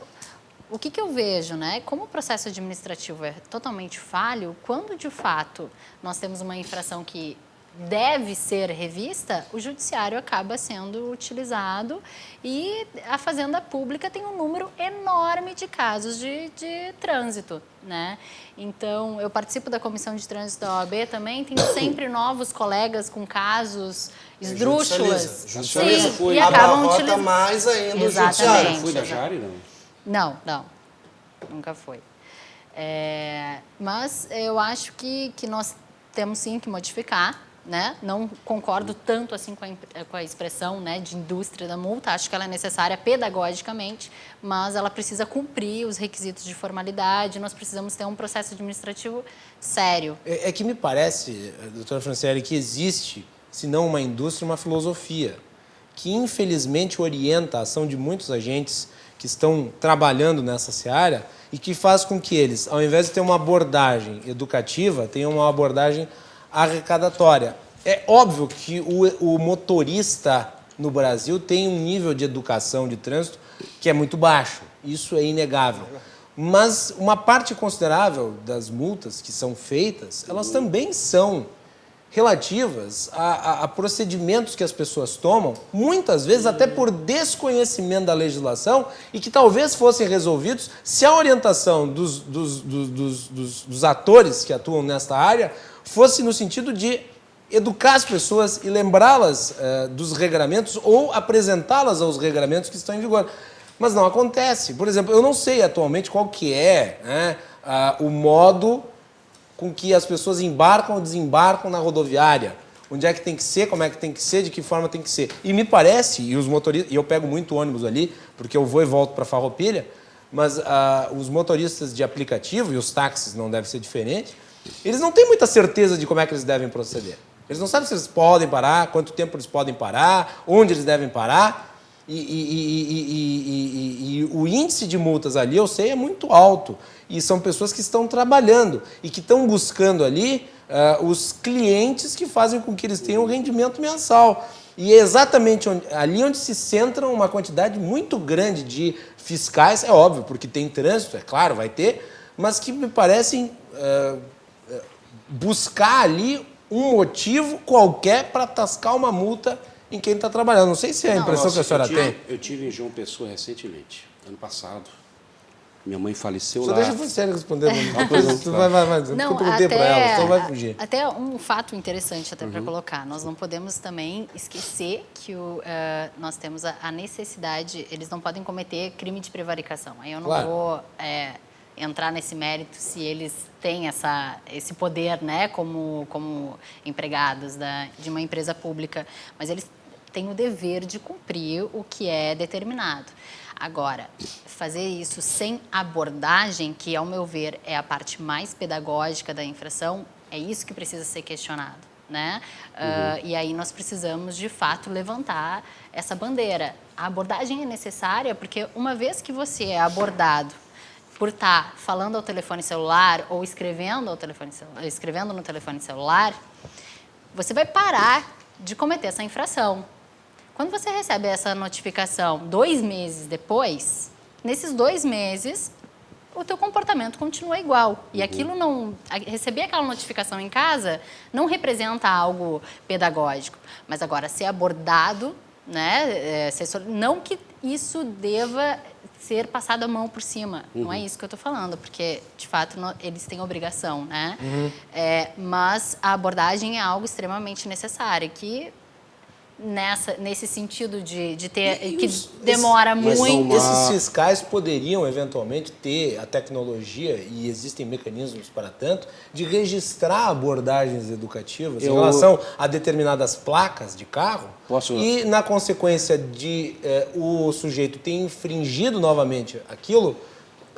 O que eu vejo, né? Como o processo administrativo é totalmente falho, quando de fato nós temos uma infração que deve ser revista, o judiciário acaba sendo utilizado e a Fazenda Pública tem um número enorme de casos de trânsito, né? Então, eu participo da Comissão de Trânsito da OAB também, tem sempre novos colegas com casos esdrúxulas. Judicializa. Sim, e Abarrota acabam utilizando... mais ainda o Exatamente. judiciário. Já foi da Jari, não? Não, nunca foi. Mas eu acho que nós temos sim que modificar né? Não concordo tanto assim com a expressão, né, de indústria da multa. Acho que ela é necessária pedagogicamente, mas ela precisa cumprir os requisitos de formalidade. Nós precisamos ter um processo administrativo sério. É que me parece, doutora Franciele, que existe, se não uma indústria, uma filosofia que infelizmente orienta a ação de muitos agentes que estão trabalhando nessa seara e que faz com que eles, ao invés de ter uma abordagem educativa, tenham uma abordagem arrecadatória. É óbvio que o motorista no Brasil tem um nível de educação de trânsito que é muito baixo. Isso é inegável. Mas uma parte considerável das multas que são feitas, elas também são relativas a procedimentos que as pessoas tomam, muitas vezes até por desconhecimento da legislação e que talvez fossem resolvidos se a orientação dos atores que atuam nesta área fosse no sentido de educar as pessoas e lembrá-las dos regramentos ou apresentá-las aos regramentos que estão em vigor. Mas não acontece. Por exemplo, eu não sei atualmente qual que é, né, o modo com que as pessoas embarcam ou desembarcam na rodoviária. Onde é que tem que ser, como é que tem que ser, de que forma tem que ser. E me parece, e os motoristas, e eu pego muito ônibus ali, porque eu vou e volto para Farroupilha, mas os motoristas de aplicativo, e os táxis não devem ser diferentes, eles não têm muita certeza de como é que eles devem proceder. Eles não sabem se eles podem parar, quanto tempo eles podem parar, onde eles devem parar. E o índice de multas ali, eu sei, é muito alto. E são pessoas que estão trabalhando e que estão buscando ali os clientes que fazem com que eles tenham um rendimento mensal. E é exatamente ali onde se centra uma quantidade muito grande de fiscais, é óbvio, porque tem trânsito, é claro, vai ter, mas que me parecem buscar ali um motivo qualquer para tascar uma multa em quem está trabalhando. Não sei se é a impressão que a senhora tem. Eu tive em João Pessoa recentemente, ano passado. Minha mãe faleceu Só lá. deixa a sério responder. Vai. Não, eu perguntei para ela, então vai fugir. Até um fato interessante até para colocar. Nós não podemos também esquecer que nós temos a necessidade, eles não podem cometer crime de prevaricação. Aí eu não vou entrar nesse mérito se eles têm esse poder, né, como empregados de uma empresa pública, mas eles têm o dever de cumprir o que é determinado. Agora, fazer isso sem abordagem, que, ao meu ver, é a parte mais pedagógica da infração, é isso que precisa ser questionado, né? E aí nós precisamos, de fato, levantar essa bandeira. A abordagem é necessária porque, uma vez que você é abordado por estar falando ao telefone celular ou escrevendo no telefone celular, você vai parar de cometer essa infração. Quando você recebe essa notificação 2 meses depois, nesses 2 meses, o teu comportamento continua igual. E aquilo receber aquela notificação em casa não representa algo pedagógico. Mas agora, ser abordado, né, não que isso deva ser passado a mão por cima. Não é isso que eu estou falando, porque, de fato, eles têm obrigação, né? Mas a abordagem é algo extremamente necessário, que nesse sentido de ter, que demora muito. Esses fiscais poderiam, eventualmente, ter a tecnologia, e existem mecanismos para tanto, de registrar abordagens educativas em relação a determinadas placas de carro. E, na consequência de o sujeito ter infringido novamente aquilo,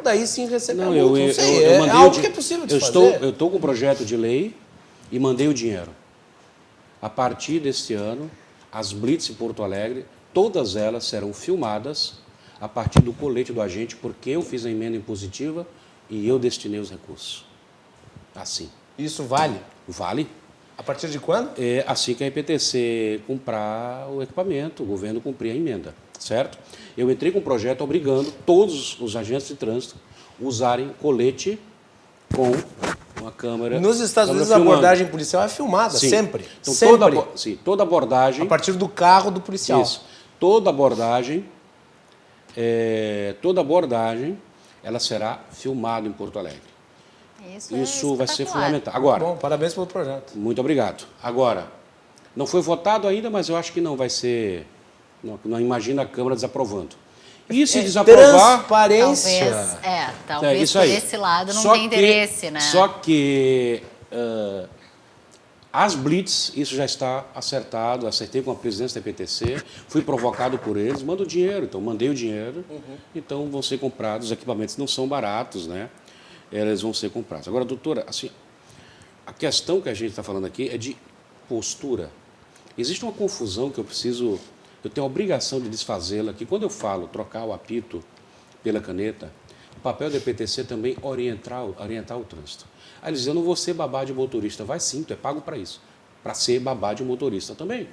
daí sim receber a multa. Não sei, é algo que é possível de fazer. Eu estou com um projeto de lei e mandei o dinheiro. A partir deste ano, as blitz em Porto Alegre, todas elas serão filmadas a partir do colete do agente, porque eu fiz a emenda impositiva e eu destinei os recursos. Assim. Isso vale? Vale. A partir de quando? É assim que a IPTC comprar o equipamento, o governo cumprir a emenda, certo? Eu entrei com um projeto obrigando todos os agentes de trânsito a usarem colete com uma câmera. Nos Estados Unidos, a abordagem policial é filmada, sim. Sempre. Então, sempre. Toda abordagem. A partir do carro do policial. Isso. Toda abordagem, ela será filmada em Porto Alegre. Isso vai ser fundamental. Agora. Bom, parabéns pelo projeto. Muito obrigado. Agora, não foi votado ainda, mas eu acho que não vai ser. Não imagina a Câmara desaprovando. E se desaprovar... Transparência. Talvez por esse lado não tenha interesse, né? Só que As blitz, isso já está acertado, acertei com a presidência da EPTC, fui provocado por eles, mando o dinheiro, então mandei o dinheiro, então vão ser comprados, os equipamentos não são baratos, né? Eles vão ser comprados. Agora, doutora, assim, a questão que a gente está falando aqui é de postura. Existe uma confusão que eu tenho a obrigação de desfazê-la, que quando eu falo trocar o apito pela caneta, o papel da EPTC também orientar o trânsito. Aí eles dizem, eu não vou ser babá de motorista. Vai sim, tu é pago para isso. Para ser babá de motorista também.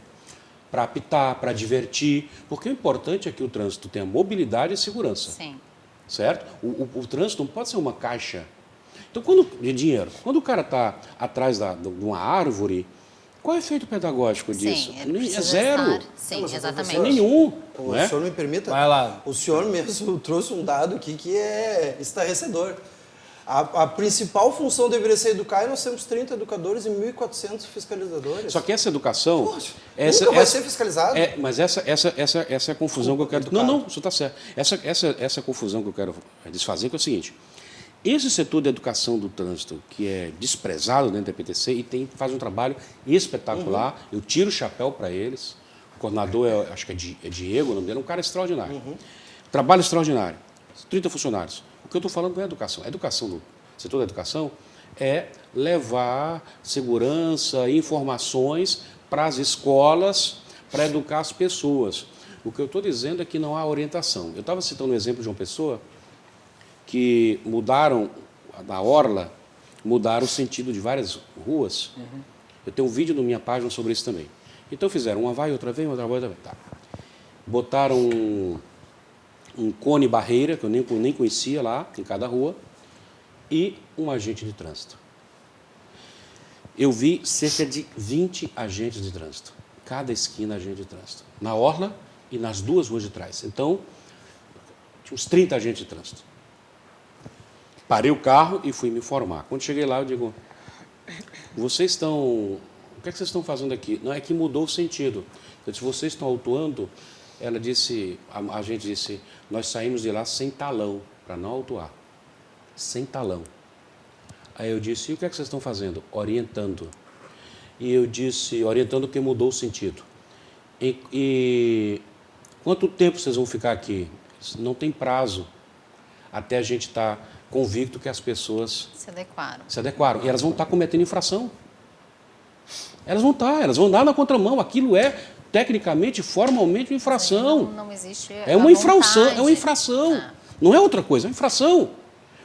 Para apitar, para divertir. Porque o importante é que o trânsito tenha mobilidade e segurança. Sim. Certo? O trânsito não pode ser uma caixa. Então, de dinheiro, quando o cara está atrás de uma árvore, qual é o efeito pedagógico disso? Sim, ele precisa É zero. estar. Sim, Mas, exatamente. professor, Nenhum. O Não é? senhor me permita? Vai lá. O senhor mesmo trouxe um dado aqui que é estarrecedor. A principal função deveria ser educar e nós temos 30 educadores e 1.400 fiscalizadores. Só que essa educação... Poxa, nunca vai ser fiscalizado. Mas essa é a confusão que eu quero... Educado. Não, isso está certo. Essa confusão que eu quero desfazer, que é o seguinte. Esse setor da educação do trânsito, que é desprezado dentro da EPTC e faz um trabalho espetacular, eu tiro o chapéu para eles. O coordenador, acho que é Diego, o nome dele, é um cara extraordinário. Trabalho extraordinário. 30 funcionários. O que eu estou falando não é educação. A educação do setor da educação é levar segurança e informações para as escolas, para educar as pessoas. O que eu estou dizendo é que não há orientação. Eu estava citando um exemplo de uma pessoa que mudaram, na orla, mudaram o sentido de várias ruas. Eu tenho um vídeo na minha página sobre isso também. Então fizeram uma vai, outra vem, outra vai, outra vem. Tá. Botaram um cone barreira, que eu nem conhecia lá, em cada rua, e um agente de trânsito. Eu vi cerca de 20 agentes de trânsito. Cada esquina agente de trânsito. Na orla e nas duas ruas de trás. Então, tinha uns 30 agentes de trânsito. Parei o carro e fui me informar. Quando cheguei lá, eu digo, vocês estão... O que é que vocês estão fazendo aqui? Não, é que mudou o sentido. Eu disse, vocês estão autuando? Ela disse, a gente disse, nós saímos de lá sem talão, para não autuar. Sem talão. Aí eu disse, e o que é que vocês estão fazendo? Orientando. E eu disse, orientando porque mudou o sentido. E quanto tempo vocês vão ficar aqui? Não tem prazo. Até a gente estar convicto que as pessoas Se adequaram. E elas vão estar cometendo infração. Elas vão dar na contramão. Aquilo é, tecnicamente, formalmente, uma infração. Não existe É uma infração, vontade. é uma infração. Não é outra coisa, é uma infração.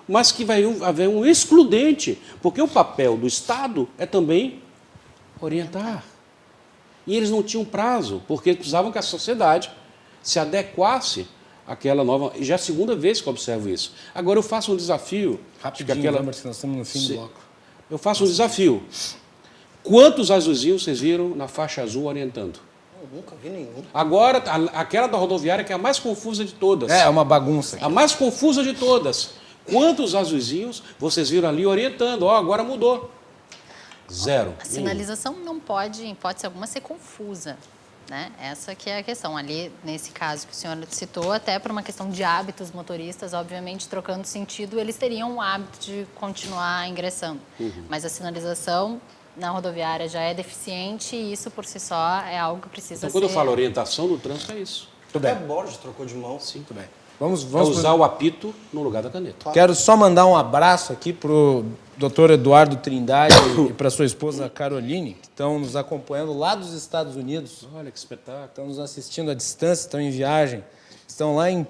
Mas que vai haver um excludente, porque o papel do Estado é também orientar. E eles não tinham prazo, porque precisavam que a sociedade se adequasse àquela nova... E já é a segunda vez que eu observo isso. Agora eu faço um desafio... Rapidinho, Lambert, nós estamos no fim do bloco. Eu faço um desafio. Quantos azulzinhos vocês viram na faixa azul orientando? Eu nunca vi nenhum. Agora, aquela da rodoviária que é a mais confusa de todas. É uma bagunça. A mais confusa de todas. Quantos azulzinhos vocês viram ali orientando? Ó, agora mudou. Zero. A sinalização não pode, em hipótese alguma, ser confusa. Né? Essa que é a questão. Ali, nesse caso que o senhor citou, até por uma questão de hábitos motoristas, obviamente, trocando sentido, eles teriam o hábito de continuar ingressando. Mas a sinalização na rodoviária já é deficiente e isso, por si só, é algo que precisa Então, ser... quando eu falo orientação do trânsito, é isso. Tudo Até bem. Borges trocou de mão. Sim, tudo bem. Vamos É usar o apito no lugar da caneta. Quero só mandar um abraço aqui para o Dr. Eduardo Trindade e para sua esposa Caroline, que estão nos acompanhando lá dos Estados Unidos. Olha que espetáculo. Estão nos assistindo à distância, estão em viagem. Estão lá em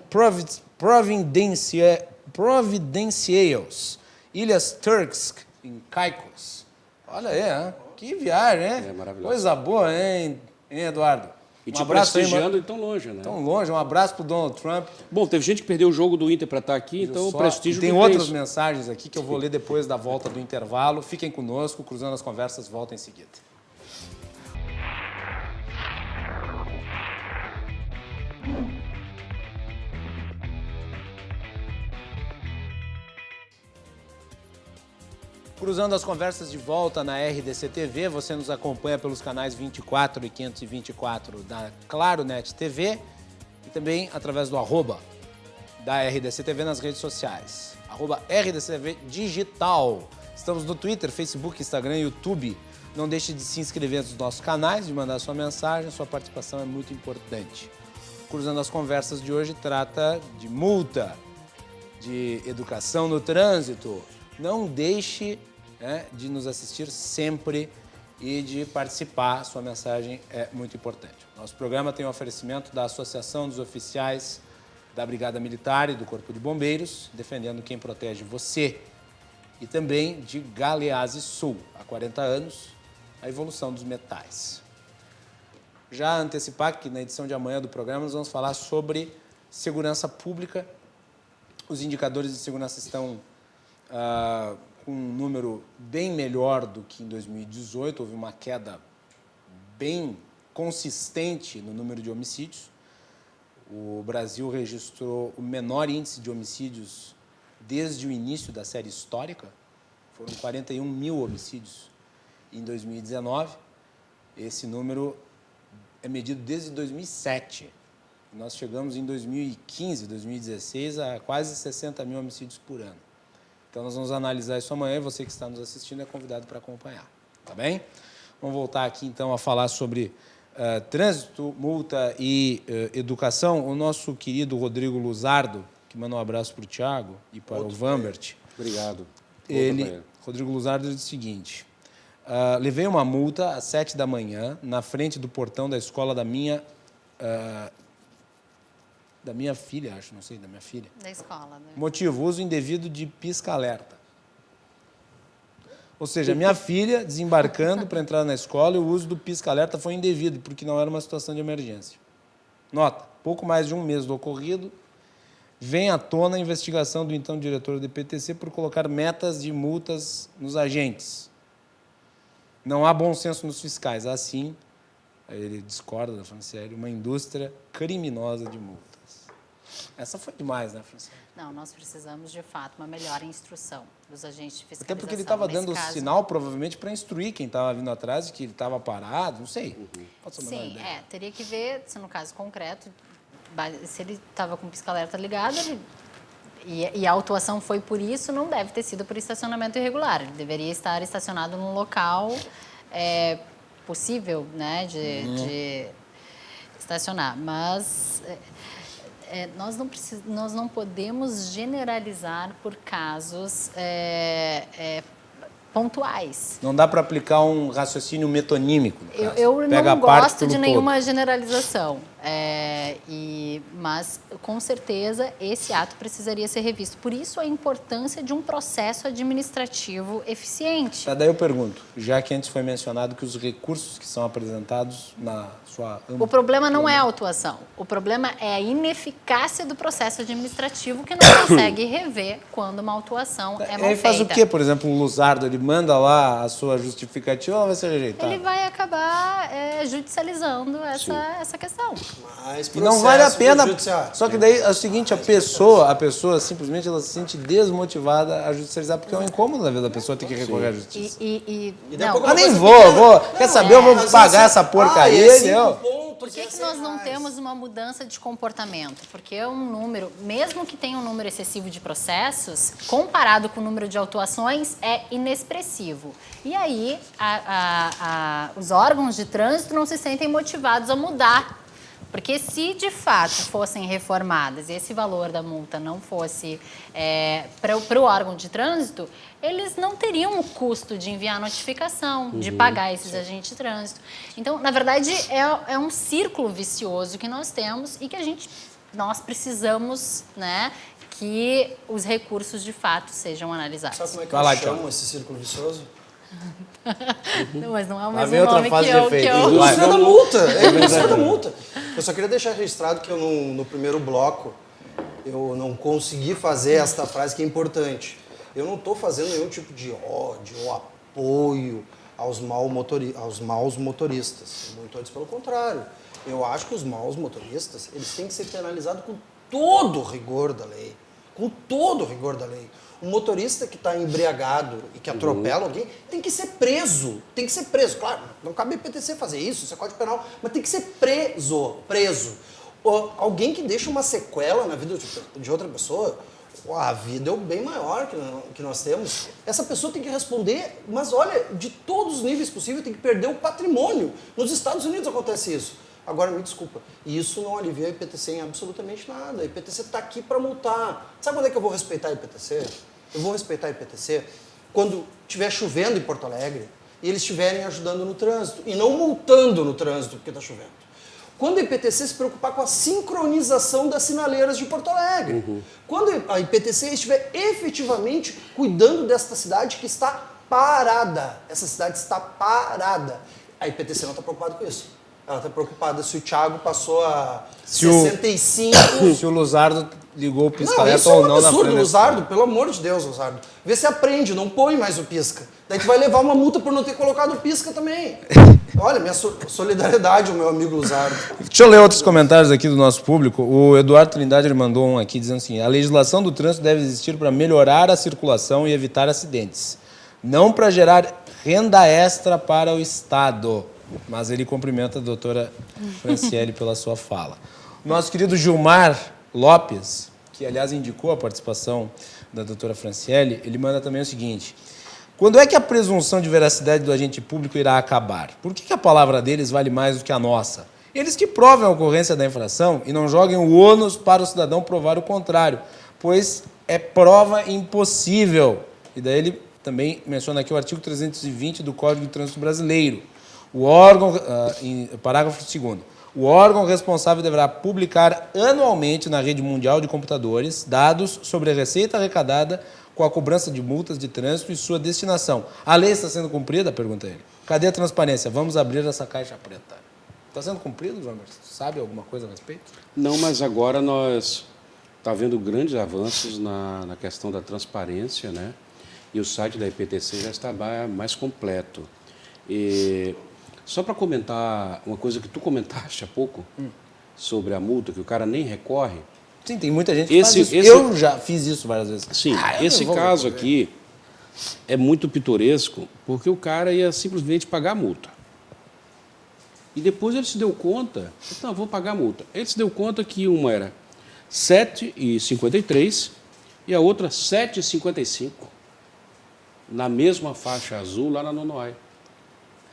Providenciales, Ilhas Turks, em Caicos. Olha aí, hein? Que viagem, hein? É maravilhoso. Coisa boa, hein Eduardo? E Um te abraço aí, prestigiando mano. e tão longe, né? Tão longe, um abraço pro Donald Trump. Bom, teve gente que perdeu o jogo do Inter para estar aqui, então o Só- prestígio e tem não outras isso. mensagens aqui que eu vou ler depois da volta do intervalo. Fiquem conosco, Cruzando as Conversas volta em seguida. Cruzando as Conversas de volta na RDC TV, você nos acompanha pelos canais 24 e 524 da Claro Net TV e também através do arroba da RDC TV nas redes sociais. Arroba RDC TV Digital. Estamos no Twitter, Facebook, Instagram e YouTube Não deixe de se inscrever nos nossos canais, de mandar sua mensagem, sua participação é muito importante. Cruzando as Conversas de hoje trata de multa, de educação no trânsito. Não deixe de nos assistir sempre e de participar, sua mensagem é muito importante. Nosso programa tem um oferecimento da Associação dos Oficiais da Brigada Militar e do Corpo de Bombeiros, defendendo quem protege você. E também de Galeazzi Sul, há 40 anos, a evolução dos metais. Já antecipar que na edição de amanhã do programa nós vamos falar sobre segurança pública. Os indicadores de segurança estão com um número bem melhor do que em 2018. Houve uma queda bem consistente no número de homicídios. O Brasil registrou o menor índice de homicídios desde o início da série histórica. Foram 41 mil homicídios em 2019. Esse número é medido desde 2007. Nós chegamos em 2015, 2016, a quase 60 mil homicídios por ano. Então, nós vamos analisar isso amanhã e você que está nos assistindo é convidado para acompanhar, tá bem? Vamos voltar aqui, então, a falar sobre trânsito, multa e educação. O nosso querido Rodrigo Luzardo, que manda um abraço para o Thiago e para o Vambert. Obrigado. Rodrigo Luzardo diz o seguinte: levei uma multa às 7 da manhã na frente do portão da escola da minha filha, acho, não sei, da minha filha. Da escola, né? Motivo: uso indevido de pisca-alerta. Ou seja, minha filha desembarcando para entrar na escola e o uso do pisca-alerta foi indevido, porque não era uma situação de emergência. Nota: pouco mais de um mês do ocorrido, vem à tona a investigação do então diretor do IPTC por colocar metas de multas nos agentes. Não há bom senso nos fiscais. Assim, ele discorda da Franciele, uma indústria criminosa de multas. Essa foi demais, né, Franciele? Não, nós precisamos, de fato, uma melhor instrução dos agentes de fiscalização. Até porque ele estava dando caso... sinal, provavelmente, para instruir quem estava vindo atrás de que ele estava parado, não sei. Pode ser uma Sim, ideia. teria que ver, se no caso concreto, se ele estava com o pisca-alerta ligado, e a autuação foi por isso, não deve ter sido por estacionamento irregular. Ele deveria estar estacionado num local possível, né, de estacionar. Mas nós não podemos generalizar por casos pontuais. Não dá para aplicar um raciocínio metonímico. Eu não gosto de nenhuma generalização, mas com certeza esse ato precisaria ser revisto. Por isso a importância de um processo administrativo eficiente. Daí eu pergunto, já que antes foi mencionado que os recursos que são apresentados na sua... O problema não é a autuação, o problema é a ineficácia do processo administrativo que não consegue rever quando uma autuação é mal feita. Ele faz o quê? Por exemplo, o Luzardo, ele manda lá a sua justificativa ou ela vai ser rejeitada? Ele vai acabar judicializando essa questão. Mas E não vale a pena. judiciário. Só que daí é o seguinte, a pessoa simplesmente ela se sente desmotivada a judicializar, porque é um incômodo na vida da pessoa ter que recorrer à justiça. Eu nem vou. Quer saber? Eu vou pagar essa porcaria. Por que nós não temos uma mudança de comportamento? Porque um número, mesmo que tenha um número excessivo de processos, comparado com o número de autuações, é inexpressivo. E aí, os órgãos de trânsito não se sentem motivados a mudar. Porque se, de fato, fossem reformadas e esse valor da multa não fosse para o órgão de trânsito, eles não teriam o custo de enviar a notificação, de pagar esses agentes de trânsito. Então, na verdade, é um círculo vicioso que nós temos e que nós precisamos, né, que os recursos, de fato, sejam analizados. Sabe como é que eu chamo esse círculo vicioso? Não, mas não é o Lá mesmo vem outra nome fase que de eu... efeito. É indústria da multa. É indústria da multa. Eu só queria deixar registrado que eu, no primeiro bloco, eu não consegui fazer esta frase que é importante. Eu não estou fazendo nenhum tipo de ódio ou apoio aos maus motoristas. Muito antes, pelo contrário. Eu acho que os maus motoristas, eles têm que ser penalizados com todo o rigor da lei. Com todo o rigor da lei. Um motorista que está embriagado e que atropela alguém tem que ser preso. Tem que ser preso. Claro, não cabe IPTC fazer isso, isso é Código Penal, mas tem que ser preso. Alguém que deixa uma sequela na vida de outra pessoa, A vida é o bem maior que nós temos. Essa pessoa tem que responder, mas olha, de todos os níveis possíveis, tem que perder o patrimônio. Nos Estados Unidos acontece isso. Agora, me desculpa, isso não alivia a IPTC em absolutamente nada. A IPTC está aqui para multar. Sabe quando é que eu vou respeitar a IPTC? Eu vou respeitar a IPTC quando estiver chovendo em Porto Alegre e eles estiverem ajudando no trânsito e não multando no trânsito porque está chovendo. Quando a IPTC se preocupar com a sincronização das sinaleiras de Porto Alegre. Quando a IPTC estiver efetivamente cuidando desta cidade que está parada. Essa cidade está parada. A IPTC não está preocupada com isso. Ela está preocupada se o Thiago passou a 65... Se o Luzardo ligou o Não, pisca-alerta isso é ou um não na absurdo, frente. Luzardo, pelo amor de Deus, Luzardo. Vê se aprende, não põe mais o pisca. Daí tu vai levar uma multa por não ter colocado o pisca também. Olha, minha solidariedade ao meu amigo Luzardo. Deixa eu ler outros comentários aqui do nosso público. O Eduardo Trindade ele mandou um aqui dizendo assim: a legislação do trânsito deve existir para melhorar a circulação e evitar acidentes, não para gerar renda extra para o Estado. Mas ele cumprimenta a doutora Franciele pela sua fala. Nosso querido Gilmar Lopes, que aliás indicou a participação da doutora Franciele, ele manda também o seguinte: quando é que a presunção de veracidade do agente público irá acabar? Por que a palavra deles vale mais do que a nossa? Eles que provem a ocorrência da infração e não joguem o ônus para o cidadão provar o contrário, pois é prova impossível. E daí ele também menciona aqui o artigo 320 do Código de Trânsito Brasileiro. O órgão, parágrafo 2º, o órgão responsável deverá publicar anualmente na rede mundial de computadores dados sobre a receita arrecadada com a cobrança de multas de trânsito e sua destinação. A lei está sendo cumprida? Pergunta ele. Cadê a transparência? Vamos abrir essa caixa preta. Está sendo cumprido, João Mercedes? Sabe alguma coisa a respeito? Não, mas agora nós está vendo grandes avanços na questão da transparência, né? E o site da IPTC já está mais completo. E só para comentar uma coisa que tu comentaste há pouco, sobre a multa, que o cara nem recorre. Sim, tem muita gente que faz isso. Eu já fiz isso várias vezes. Sim, esse caso aqui é muito pitoresco, porque o cara ia simplesmente pagar a multa. E depois ele se deu conta, não, vou pagar a multa. Ele se deu conta que uma era 7,53 e a outra 7,55, na mesma faixa azul lá na Nonoai.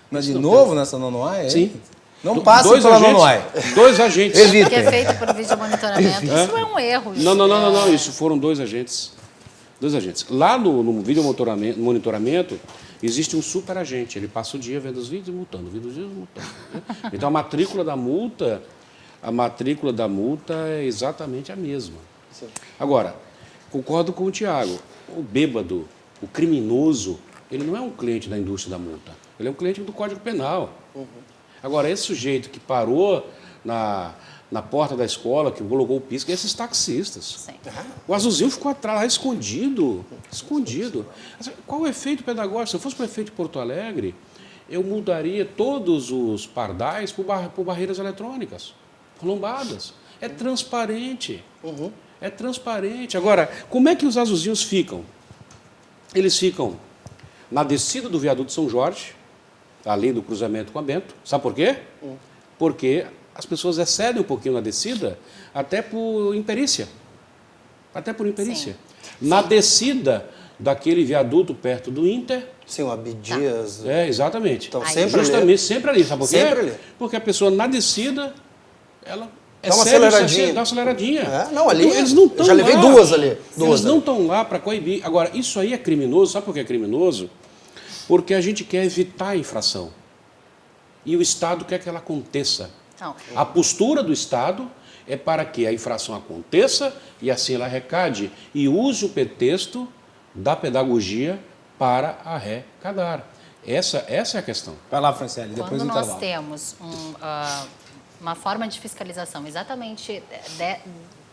Mas de novo nessa Nonoai? Sim. Não passe pela Nonoai. 2 agentes. Evite. Que é feito por vídeo monitoramento. Isso é um erro. Não. Isso foram 2 agentes. 2 agentes. Lá no vídeo monitoramento, existe um super agente. Ele passa o dia vendo os vídeos e multando, Então a matrícula da multa é exatamente a mesma. Sim. Agora, concordo com o Tiago. O bêbado, o criminoso, ele não é um cliente da indústria da multa. Ele é um cliente do Código Penal. Agora, esse sujeito que parou na porta da escola, que colocou o pisca, esses taxistas. Sim. O azulzinho ficou atrás, lá escondido. Qual o efeito pedagógico? Se eu fosse prefeito de Porto Alegre, eu mudaria todos os pardais por barreiras eletrônicas, por lombadas. É transparente. É transparente. Agora, como é que os azulzinhos ficam? Eles ficam na descida do viaduto São Jorge, além do cruzamento com a Bento. Sabe por quê? Porque as pessoas excedem um pouquinho na descida, até por imperícia. Sim. Na descida daquele viaduto perto do Inter... Sim, o Abdias. exatamente. Então, sempre ali. Sabe por quê? Sempre ali. Porque a pessoa, na descida, ela... Dá uma aceleradinha. Dá uma aceleradinha. Não, ali. Então, eles não estão já levei lá. 2 ali. Eles não estão lá para coibir. Agora, isso aí é criminoso. Sabe por que é criminoso? Porque a gente quer evitar a infração. E o Estado quer que ela aconteça. Não. A postura do Estado é para que a infração aconteça e assim ela arrecade e use o pretexto da pedagogia para arrecadar. Essa é a questão. Vai lá, Franciele, depois Quando do nós intervalo. temos uma forma de fiscalização exatamente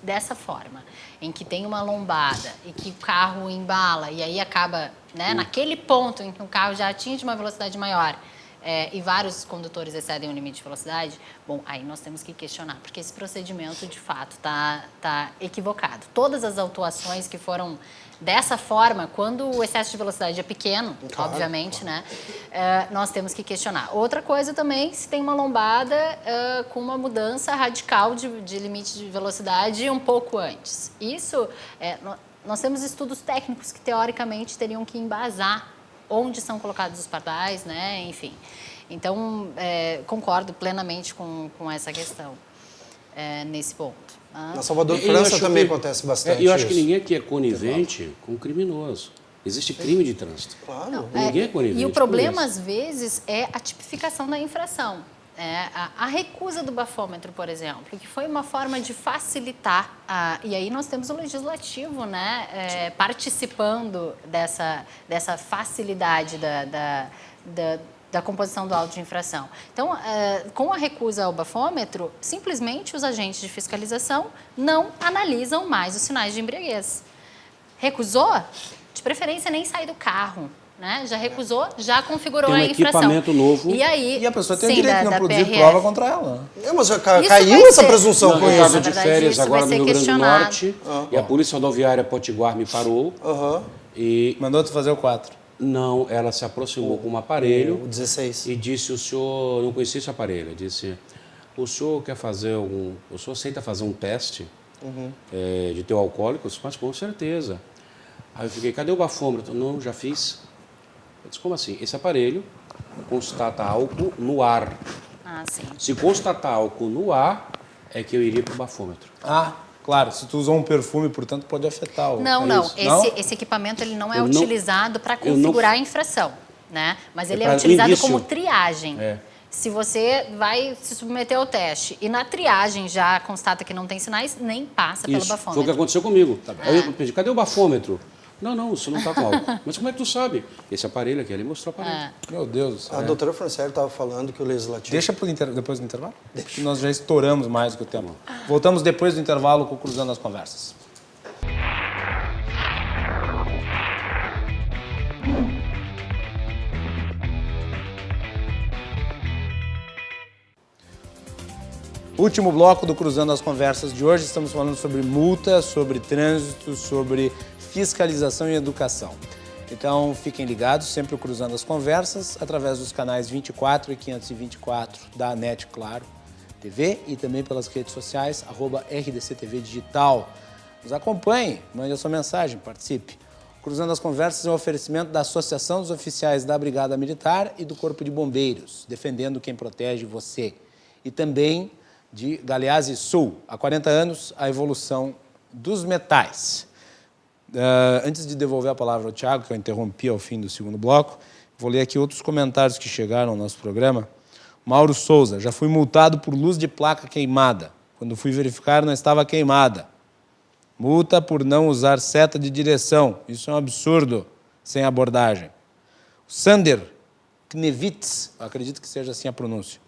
dessa forma, em que tem uma lombada e que o carro embala e aí acaba, né, naquele ponto em que o carro já atinge uma velocidade maior e vários condutores excedem o limite de velocidade, bom, aí nós temos que questionar, porque esse procedimento, de fato, está equivocado. Todas as autuações que foram dessa forma, quando o excesso de velocidade é pequeno, obviamente, né, nós temos que questionar. Outra coisa também, se tem uma lombada com uma mudança radical de limite de velocidade um pouco antes. Isso nós temos estudos técnicos que, teoricamente, teriam que embasar onde são colocados os pardais, né? Enfim. Então, concordo plenamente com essa questão, nesse ponto. Na Salvador, França, também acontece bastante eu acho isso. que ninguém aqui é conivente com um criminoso. Existe crime de trânsito. Claro. Ninguém é conivente. E o com problema, isso. às vezes, é a tipificação da infração. A recusa do bafômetro, por exemplo, que foi uma forma de facilitar, e aí nós temos o legislativo, né, participando dessa facilidade da composição do auto de infração. Então, com a recusa ao bafômetro, simplesmente os agentes de fiscalização não analisam mais os sinais de embriaguez. Recusou? De preferência, nem sai do carro. Né? Já recusou, já configurou Tem um a infração. equipamento novo. E a pessoa tem o sim, direito de não da produzir PRF. prova contra ela. Mas já Isso caiu vai essa ser- presunção Não, com eu isso. estava Na de verdade, férias isso agora vai no ser Rio Grande do questionado. Norte e a Polícia Rodoviária Potiguar me parou e Mandou tu fazer o 4. não, ela se aproximou com um aparelho O 16. e disse: o senhor não conhecia esse aparelho? Ele disse: o senhor quer fazer o senhor aceita fazer um teste de teu alcoólico? Eu disse: mas com certeza. Aí eu fiquei: cadê o bafômetro? Não, já fiz. Eu disse: como assim? Esse aparelho constata álcool no ar. Ah, sim. Se constatar álcool no ar, é que eu iria para o bafômetro. Claro, se tu usou um perfume, portanto, pode afetar o... Não, é não. isso? Não? Esse equipamento ele não é Eu não- utilizado para eu não- configurar a infração, né? Mas ele é pra utilizado início. como triagem. É. Se você vai se submeter ao teste e na triagem já constata que não tem sinais, nem passa pelo Isso, foi o que bafômetro. aconteceu comigo. Aí eu pedi: cadê o bafômetro? Não, isso não está com álcool. Mas como é que tu sabe? Esse aparelho aqui, ele mostrou o aparelho. Meu Deus do céu. A doutora Franciele estava falando que o legislativo... Deixa depois do intervalo? Deixa. Nós já estouramos mais do que o tempo. Voltamos depois do intervalo com o Cruzando as Conversas. Último bloco do Cruzando as Conversas de hoje. Estamos falando sobre multa, sobre trânsito, sobre fiscalização e educação. Então, fiquem ligados, sempre Cruzando as Conversas, através dos canais 24 e 524 da ANET, claro, TV, e também pelas redes sociais, @RDCTV Digital. Nos acompanhe, mande a sua mensagem, participe. Cruzando as Conversas é um oferecimento da Associação dos Oficiais da Brigada Militar e do Corpo de Bombeiros, defendendo quem protege você. E também de Galeazzi Sul, há 40 anos, a evolução dos metais. Antes de devolver a palavra ao Thiago, que eu interrompi ao fim do segundo bloco, vou ler aqui outros comentários que chegaram ao nosso programa. Mauro Souza: já fui multado por luz de placa queimada. Quando fui verificar, não estava queimada. Multa por não usar seta de direção. Isso é um absurdo, sem abordagem. Sander Knevitz, acredito que seja assim a pronúncia: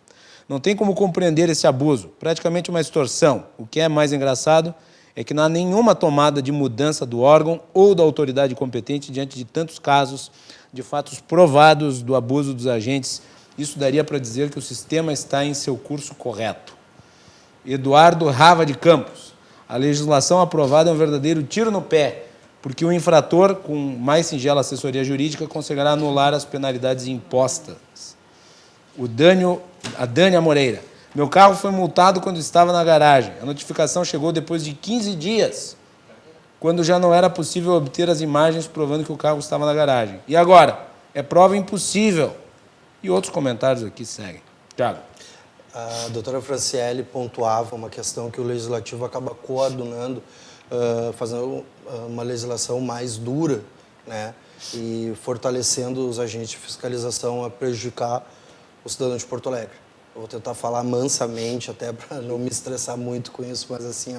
não tem como compreender esse abuso, praticamente uma extorsão. O que é mais engraçado é que não há nenhuma tomada de mudança do órgão ou da autoridade competente diante de tantos casos de fatos provados do abuso dos agentes. Isso daria para dizer que o sistema está em seu curso correto. Eduardo Rava de Campos: a legislação aprovada é um verdadeiro tiro no pé, porque o infrator, com mais singela assessoria jurídica, conseguirá anular as penalidades impostas. A Dânia Moreira: meu carro foi multado quando estava na garagem. A notificação chegou depois de 15 dias, quando já não era possível obter as imagens provando que o carro estava na garagem. E agora? É prova impossível. E outros comentários aqui seguem. Thiago. A doutora Franciele pontuava uma questão que o legislativo acaba coadunando, fazendo uma legislação mais dura, né, e fortalecendo os agentes de fiscalização a prejudicar o cidadão de Porto Alegre. Eu vou tentar falar mansamente, até para não me estressar muito com isso, mas assim,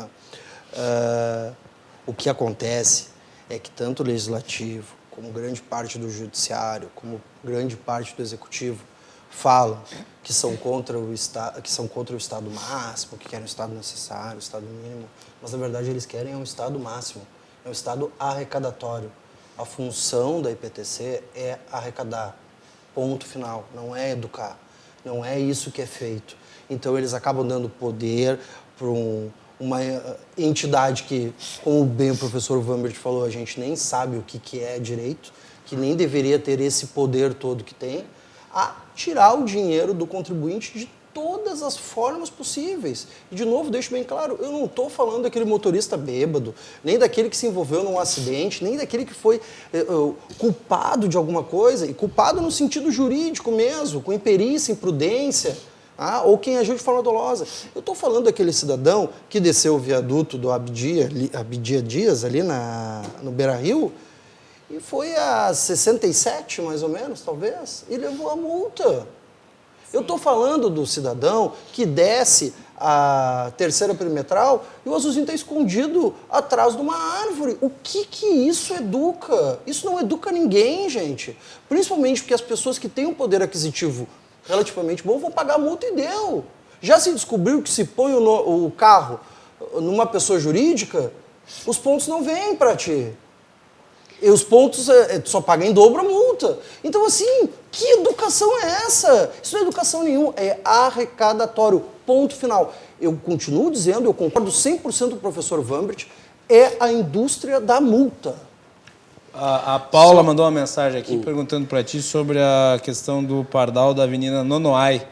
o que acontece é que tanto o legislativo, como grande parte do judiciário, como grande parte do executivo, falam que são contra o Estado máximo, que querem o Estado necessário, o Estado mínimo, mas na verdade eles querem um Estado máximo, é um Estado arrecadatório. A função da IPTC é arrecadar, ponto final, não é educar, não é isso que é feito. Então eles acabam dando poder para uma entidade que, como bem o professor Vambert falou, a gente nem sabe o que é direito, que nem deveria ter esse poder todo que tem, a tirar o dinheiro do contribuinte de todas as formas possíveis. E, de novo, deixo bem claro, eu não estou falando daquele motorista bêbado, nem daquele que se envolveu num acidente, nem daquele que foi culpado de alguma coisa, e culpado no sentido jurídico mesmo, com imperícia, imprudência, ou quem agiu de forma dolosa. Eu estou falando daquele cidadão que desceu o viaduto do Abdia Dias, ali no Beira-Rio, e foi a 67, mais ou menos, talvez, e levou a multa. Eu estou falando do cidadão que desce a terceira perimetral e o azulzinho está escondido atrás de uma árvore. O que isso educa? Isso não educa ninguém, gente. Principalmente porque as pessoas que têm um poder aquisitivo relativamente bom vão pagar a multa e deu. Já se descobriu que se põe o carro numa pessoa jurídica, os pontos não vêm para ti. E os pontos só paga em dobro a multa. Então, assim, que educação é essa? Isso não é educação nenhuma, é arrecadatório. Ponto final. Eu continuo dizendo, eu concordo 100% com o professor Vambert, é a indústria da multa. A Paula mandou uma mensagem aqui perguntando para ti sobre a questão do pardal da Avenida Nonoai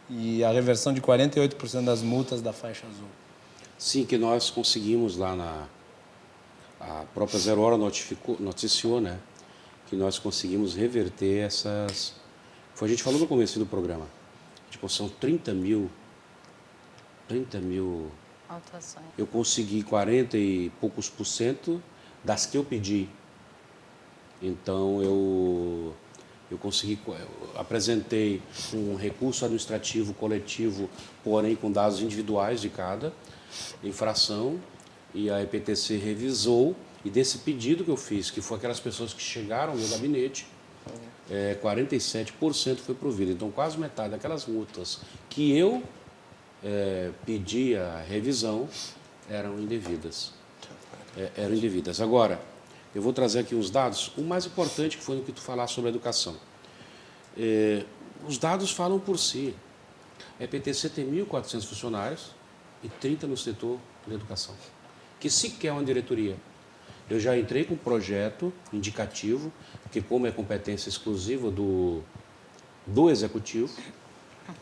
e a reversão de 48% das multas da faixa azul. Sim, que nós conseguimos lá a própria Zero Hora noticiou, né, que nós conseguimos reverter essas... A gente falou no começo do programa. Tipo, são 30 mil Autuações. Eu consegui 40 e poucos % das que eu pedi. Então, eu apresentei um recurso administrativo coletivo, porém com dados individuais de cada infração, e a EPTC revisou, e desse pedido que eu fiz, que foi aquelas pessoas que chegaram ao meu gabinete, 47% foi provido. Então, quase metade daquelas multas que eu pedi a revisão eram indevidas. Agora, eu vou trazer aqui os dados. O mais importante que foi o que tu falaste sobre a educação. Os dados falam por si. A EPTC tem 1.400 funcionários e 30 no setor de educação, que sequer é uma diretoria. Eu já entrei com um projeto indicativo, porque como é competência exclusiva do executivo,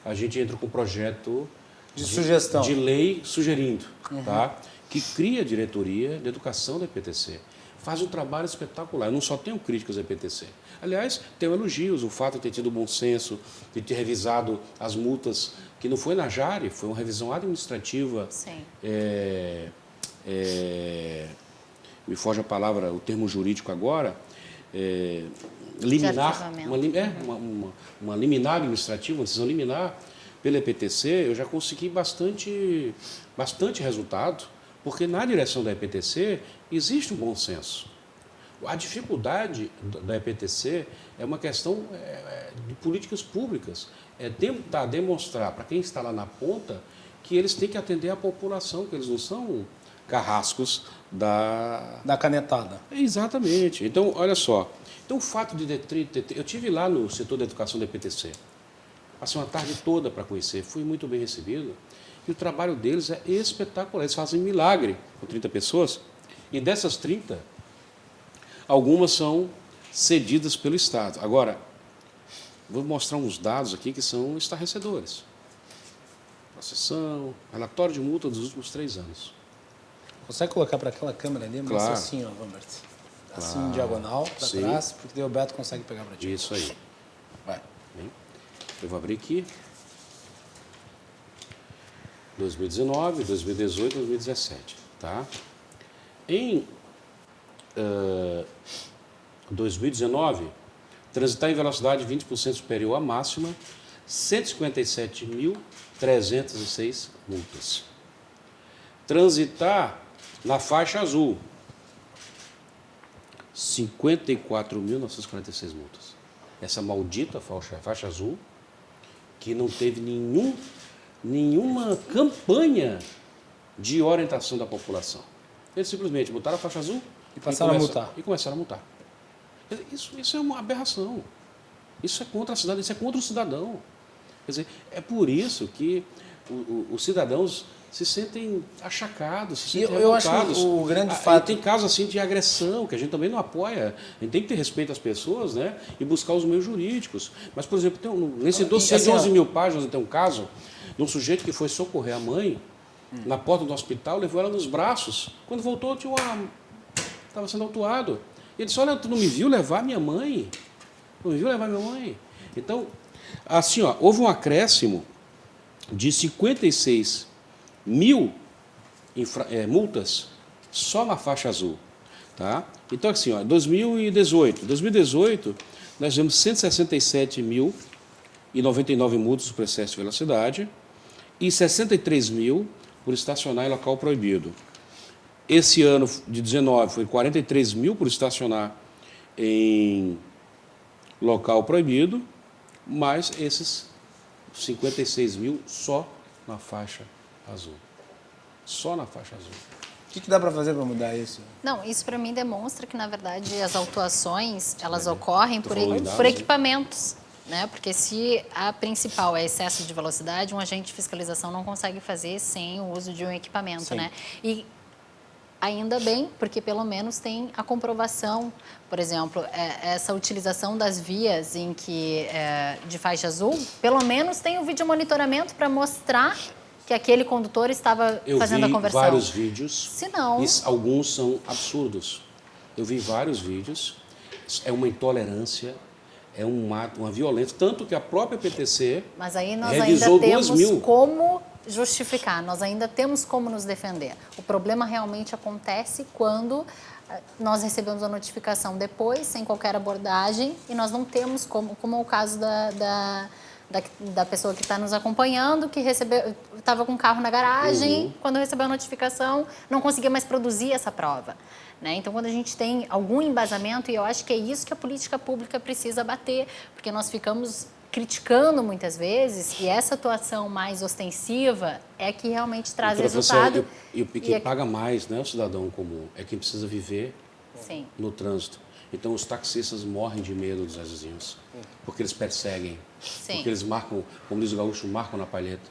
a gente entra com um projeto de sugestão, de lei sugerindo, tá? Que cria a diretoria de educação da EPTC. Faz um trabalho espetacular. Eu não só tenho críticas à EPTC. Aliás, tenho elogios, o fato de ter tido bom senso, de ter revisado as multas, que não foi na Jari, foi uma revisão administrativa. Sim. Me foge a palavra, o termo jurídico agora, liminar, uma liminar administrativa, uma decisão liminar pela EPTC, eu já consegui bastante resultado, porque na direção da EPTC existe um bom senso. A dificuldade da EPTC é uma questão de políticas públicas, é tentar demonstrar para quem está lá na ponta que eles têm que atender a população, que eles não são carrascos da canetada. Exatamente. Então, olha só. Então, o fato de eu tive lá no setor da educação da EPTC, passei uma tarde toda para conhecer, fui muito bem recebido, e o trabalho deles é espetacular. Eles fazem milagre com 30 pessoas, e dessas 30, algumas são cedidas pelo Estado. Agora, vou mostrar uns dados aqui que são estarrecedores. Processão, relatório de multa dos últimos 3 anos. Consegue colocar para aquela câmera ali? Mostra assim, ó, Vambert. Assim, em diagonal, para trás, porque daí o Beto consegue pegar para ti. Isso aí. Vai. Eu vou abrir aqui. 2019, 2018, 2017. Tá? Em 2019, transitar em velocidade 20% superior à máxima, 157.306 multas. Transitar na faixa azul, 54.946 multas. Essa maldita faixa azul, que não teve nenhuma campanha de orientação da população. Eles simplesmente botaram a faixa azul e passaram a multar. E começaram a multar. Isso é uma aberração. Isso é contra a cidade, isso é contra o cidadão. Quer dizer, é por isso que os cidadãos se sentem achacados, se E sentem eu acho revoltados. que o grande E fato... tem casos assim de agressão, que a gente também não apoia. A gente tem que ter respeito às pessoas, né? E buscar os meios jurídicos. Mas, por exemplo, nesse dossiê de 11 mil páginas tem um caso de um sujeito que foi socorrer a mãe na porta do hospital, levou ela nos braços. Quando voltou, estava sendo autuado. Ele disse, olha, tu não me viu levar minha mãe? Não me viu levar minha mãe? Então, assim, ó, houve um acréscimo de 56 mil multas só na faixa azul. Tá? Então, assim, ó, 2018, nós tivemos 167.099 multas por excesso de velocidade e 63 mil por estacionar em local proibido. Esse ano de 19 foi 43 mil por estacionar em local proibido, mais esses 56 mil só na faixa azul. Só na faixa azul. O que dá para fazer para mudar isso? Não, isso para mim demonstra que, na verdade, as autuações, elas ocorrem por falando equipamentos, né? Porque se a principal é excesso de velocidade, um agente de fiscalização não consegue fazer sem o uso de um equipamento, Sim. né? E ainda bem, porque pelo menos tem a comprovação, por exemplo, essa utilização das vias em que de faixa azul, pelo menos tem o vídeo monitoramento para mostrar que aquele condutor estava fazendo a conversão. Eu vi vários vídeos. Se não... Alguns são absurdos. Eu vi vários vídeos. É uma intolerância, é uma violência. Tanto que a própria PTC Mas aí nós revisou ainda temos 2.000. como justificar, nós ainda temos como nos defender. O problema realmente acontece quando nós recebemos a notificação depois, sem qualquer abordagem, e nós não temos como é o caso da pessoa que está nos acompanhando, que estava com o carro na garagem, quando recebeu a notificação, não conseguia mais produzir essa prova. Né? Então, quando a gente tem algum embasamento, e eu acho que é isso que a política pública precisa bater, porque nós ficamos criticando muitas vezes, e essa atuação mais ostensiva é que realmente traz resultado. E quem paga mais, né, o cidadão comum, é quem precisa viver Sim. no trânsito. Então, os taxistas morrem de medo dos vizinhos, porque eles perseguem, Sim. porque eles marcam, como diz o gaúcho, marcam na palheta.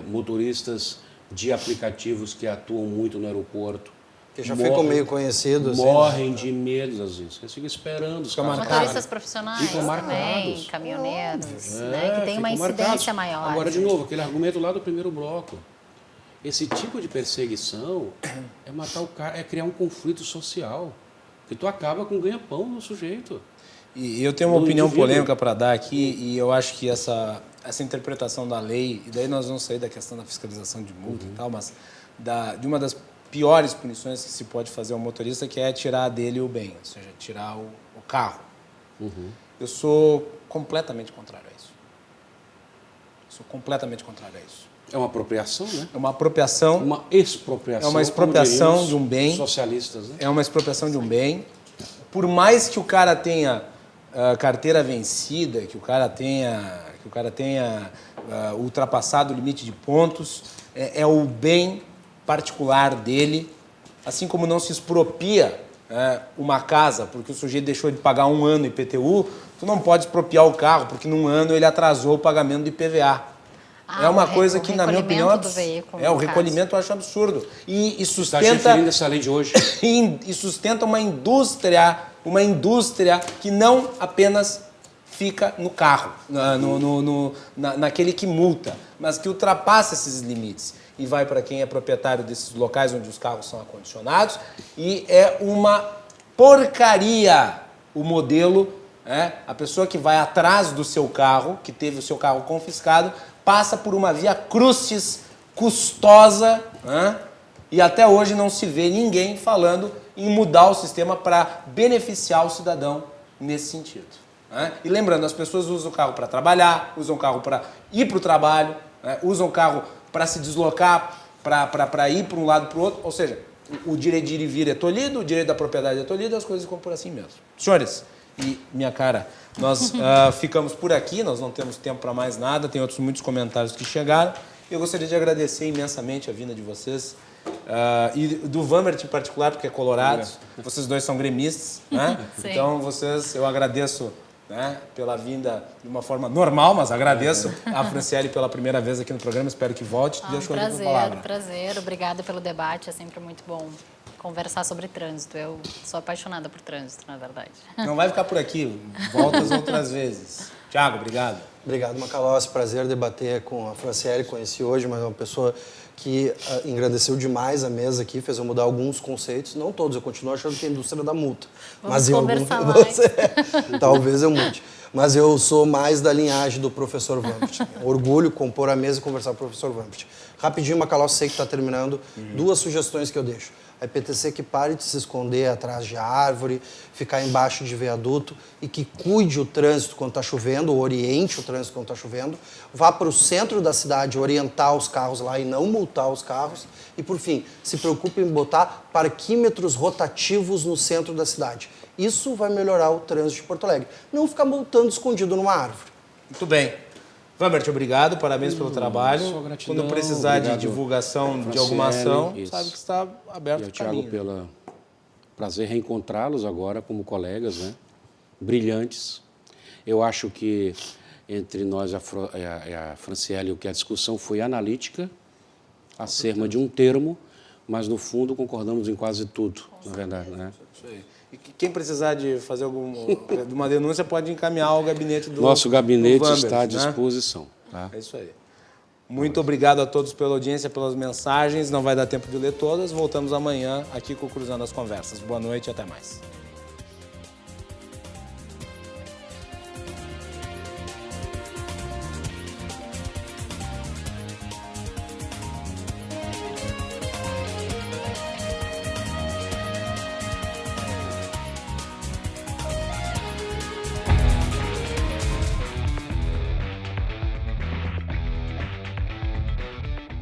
Motoristas de aplicativos que atuam muito no aeroporto, Que já ficam meio conhecidos. morrem de medo das vezes. Eles ficam esperando os caras. Motoristas profissionais Ficam também, marcados. caminhoneiros, né, que tem uma ficam incidência marcados. maior. Agora, de novo, aquele argumento lá do primeiro bloco. Esse tipo de perseguição é matar o cara, é criar um conflito social. Que tu acaba com ganha-pão no sujeito. E eu tenho uma Do opinião indivíduo. polêmica para dar aqui, e eu acho que essa interpretação da lei, e daí nós vamos sair da questão da fiscalização de multa e tal, mas de uma das piores punições que se pode fazer ao motorista, que é tirar dele o bem, ou seja, tirar o carro. Eu sou completamente contrário a isso. Sou completamente contrário a isso. É uma apropriação, né? É uma apropriação. Uma expropriação. É uma expropriação como diriam os de um bem. Socialistas, né? É uma expropriação de um bem. Por mais que o cara tenha carteira vencida, que o cara tenha ultrapassado o limite de pontos, é o bem particular dele, assim como não se expropria uma casa porque o sujeito deixou de pagar 1 ano IPTU, tu não pode expropriar o carro porque num ano ele atrasou o pagamento do IPVA. É uma coisa que, na minha opinião, o recolhimento eu acho absurdo. E Está sustenta... referindo essa lei de hoje. e sustenta uma indústria que não apenas fica no carro, naquele que multa, mas que ultrapassa esses limites e vai para quem é proprietário desses locais onde os carros são acondicionados, e é uma porcaria o modelo, a pessoa que vai atrás do seu carro, que teve o seu carro confiscado, passa por uma via crucis custosa, e até hoje não se vê ninguém falando em mudar o sistema para beneficiar o cidadão nesse sentido. E lembrando, as pessoas usam o carro para trabalhar, usam o carro para ir para o trabalho, usam o carro para se deslocar, para ir para um lado para o outro. Ou seja, o direito de ir e vir é tolhido, o direito da propriedade é tolhido, as coisas ficam por assim mesmo. Senhores, e minha cara, nós ficamos por aqui, nós não temos tempo para mais nada, tem outros muitos comentários que chegaram. Eu gostaria de agradecer imensamente a vinda de vocês, e do Vambert em particular, porque é colorado. Vocês dois são gremistas, né? Sim. Então, eu agradeço né, pela vinda de uma forma normal, mas agradeço a Franciele pela primeira vez aqui no programa, espero que volte. Deixa eu ouvir a palavra. Prazer. Obrigada pelo debate, é sempre muito bom conversar sobre trânsito. Eu sou apaixonada por trânsito, na verdade. Não vai ficar por aqui, volta as outras vezes. Tiago, obrigado. Obrigado, Macalossi. Prazer debater com a Franciele, conheci hoje, mas é uma pessoa que engrandeceu demais a mesa aqui, fez eu mudar alguns conceitos, não todos, eu continuo achando que é a indústria da multa. Vamos mas conversar mais. Talvez eu mude. Mas eu sou mais da linhagem do professor Vampert. Orgulho compor a mesa e conversar com o professor Vampert. Rapidinho, Macalossi, sei que está terminando. Duas sugestões que eu deixo. A IPTC que pare de se esconder atrás de árvore, ficar embaixo de viaduto e que cuide o trânsito quando está chovendo, ou oriente o trânsito quando está chovendo. Vá para o centro da cidade orientar os carros lá e não multar os carros. E, por fim, se preocupe em botar parquímetros rotativos no centro da cidade. Isso vai melhorar o trânsito de Porto Alegre. Não ficar multando escondido numa árvore. Muito bem. Vampert, obrigado, parabéns pelo trabalho. Só gratidão, Quando precisar de obrigado, divulgação de alguma ação, isso. sabe que está aberto E o ao Tiago, caminho. pelo prazer reencontrá-los agora como colegas, né? Brilhantes. Eu acho que entre nós e a Franciele, o que a discussão foi analítica, acerca de um termo, mas no fundo concordamos em quase tudo, na verdade, né? Isso aí. E quem precisar de fazer de uma denúncia pode encaminhar ao gabinete do Nosso gabinete do Vampert, está à né? disposição. Tá? É isso aí. Muito obrigado a todos pela audiência, pelas mensagens. Não vai dar tempo de ler todas. Voltamos amanhã aqui com o Cruzando as Conversas. Boa noite e até mais.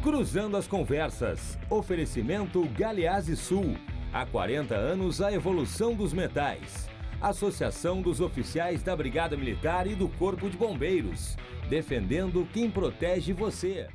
Cruzando as Conversas. Oferecimento Galeazzi Sul. Há 40 anos a evolução dos metais. Associação dos Oficiais da Brigada Militar e do Corpo de Bombeiros. Defendendo quem protege você.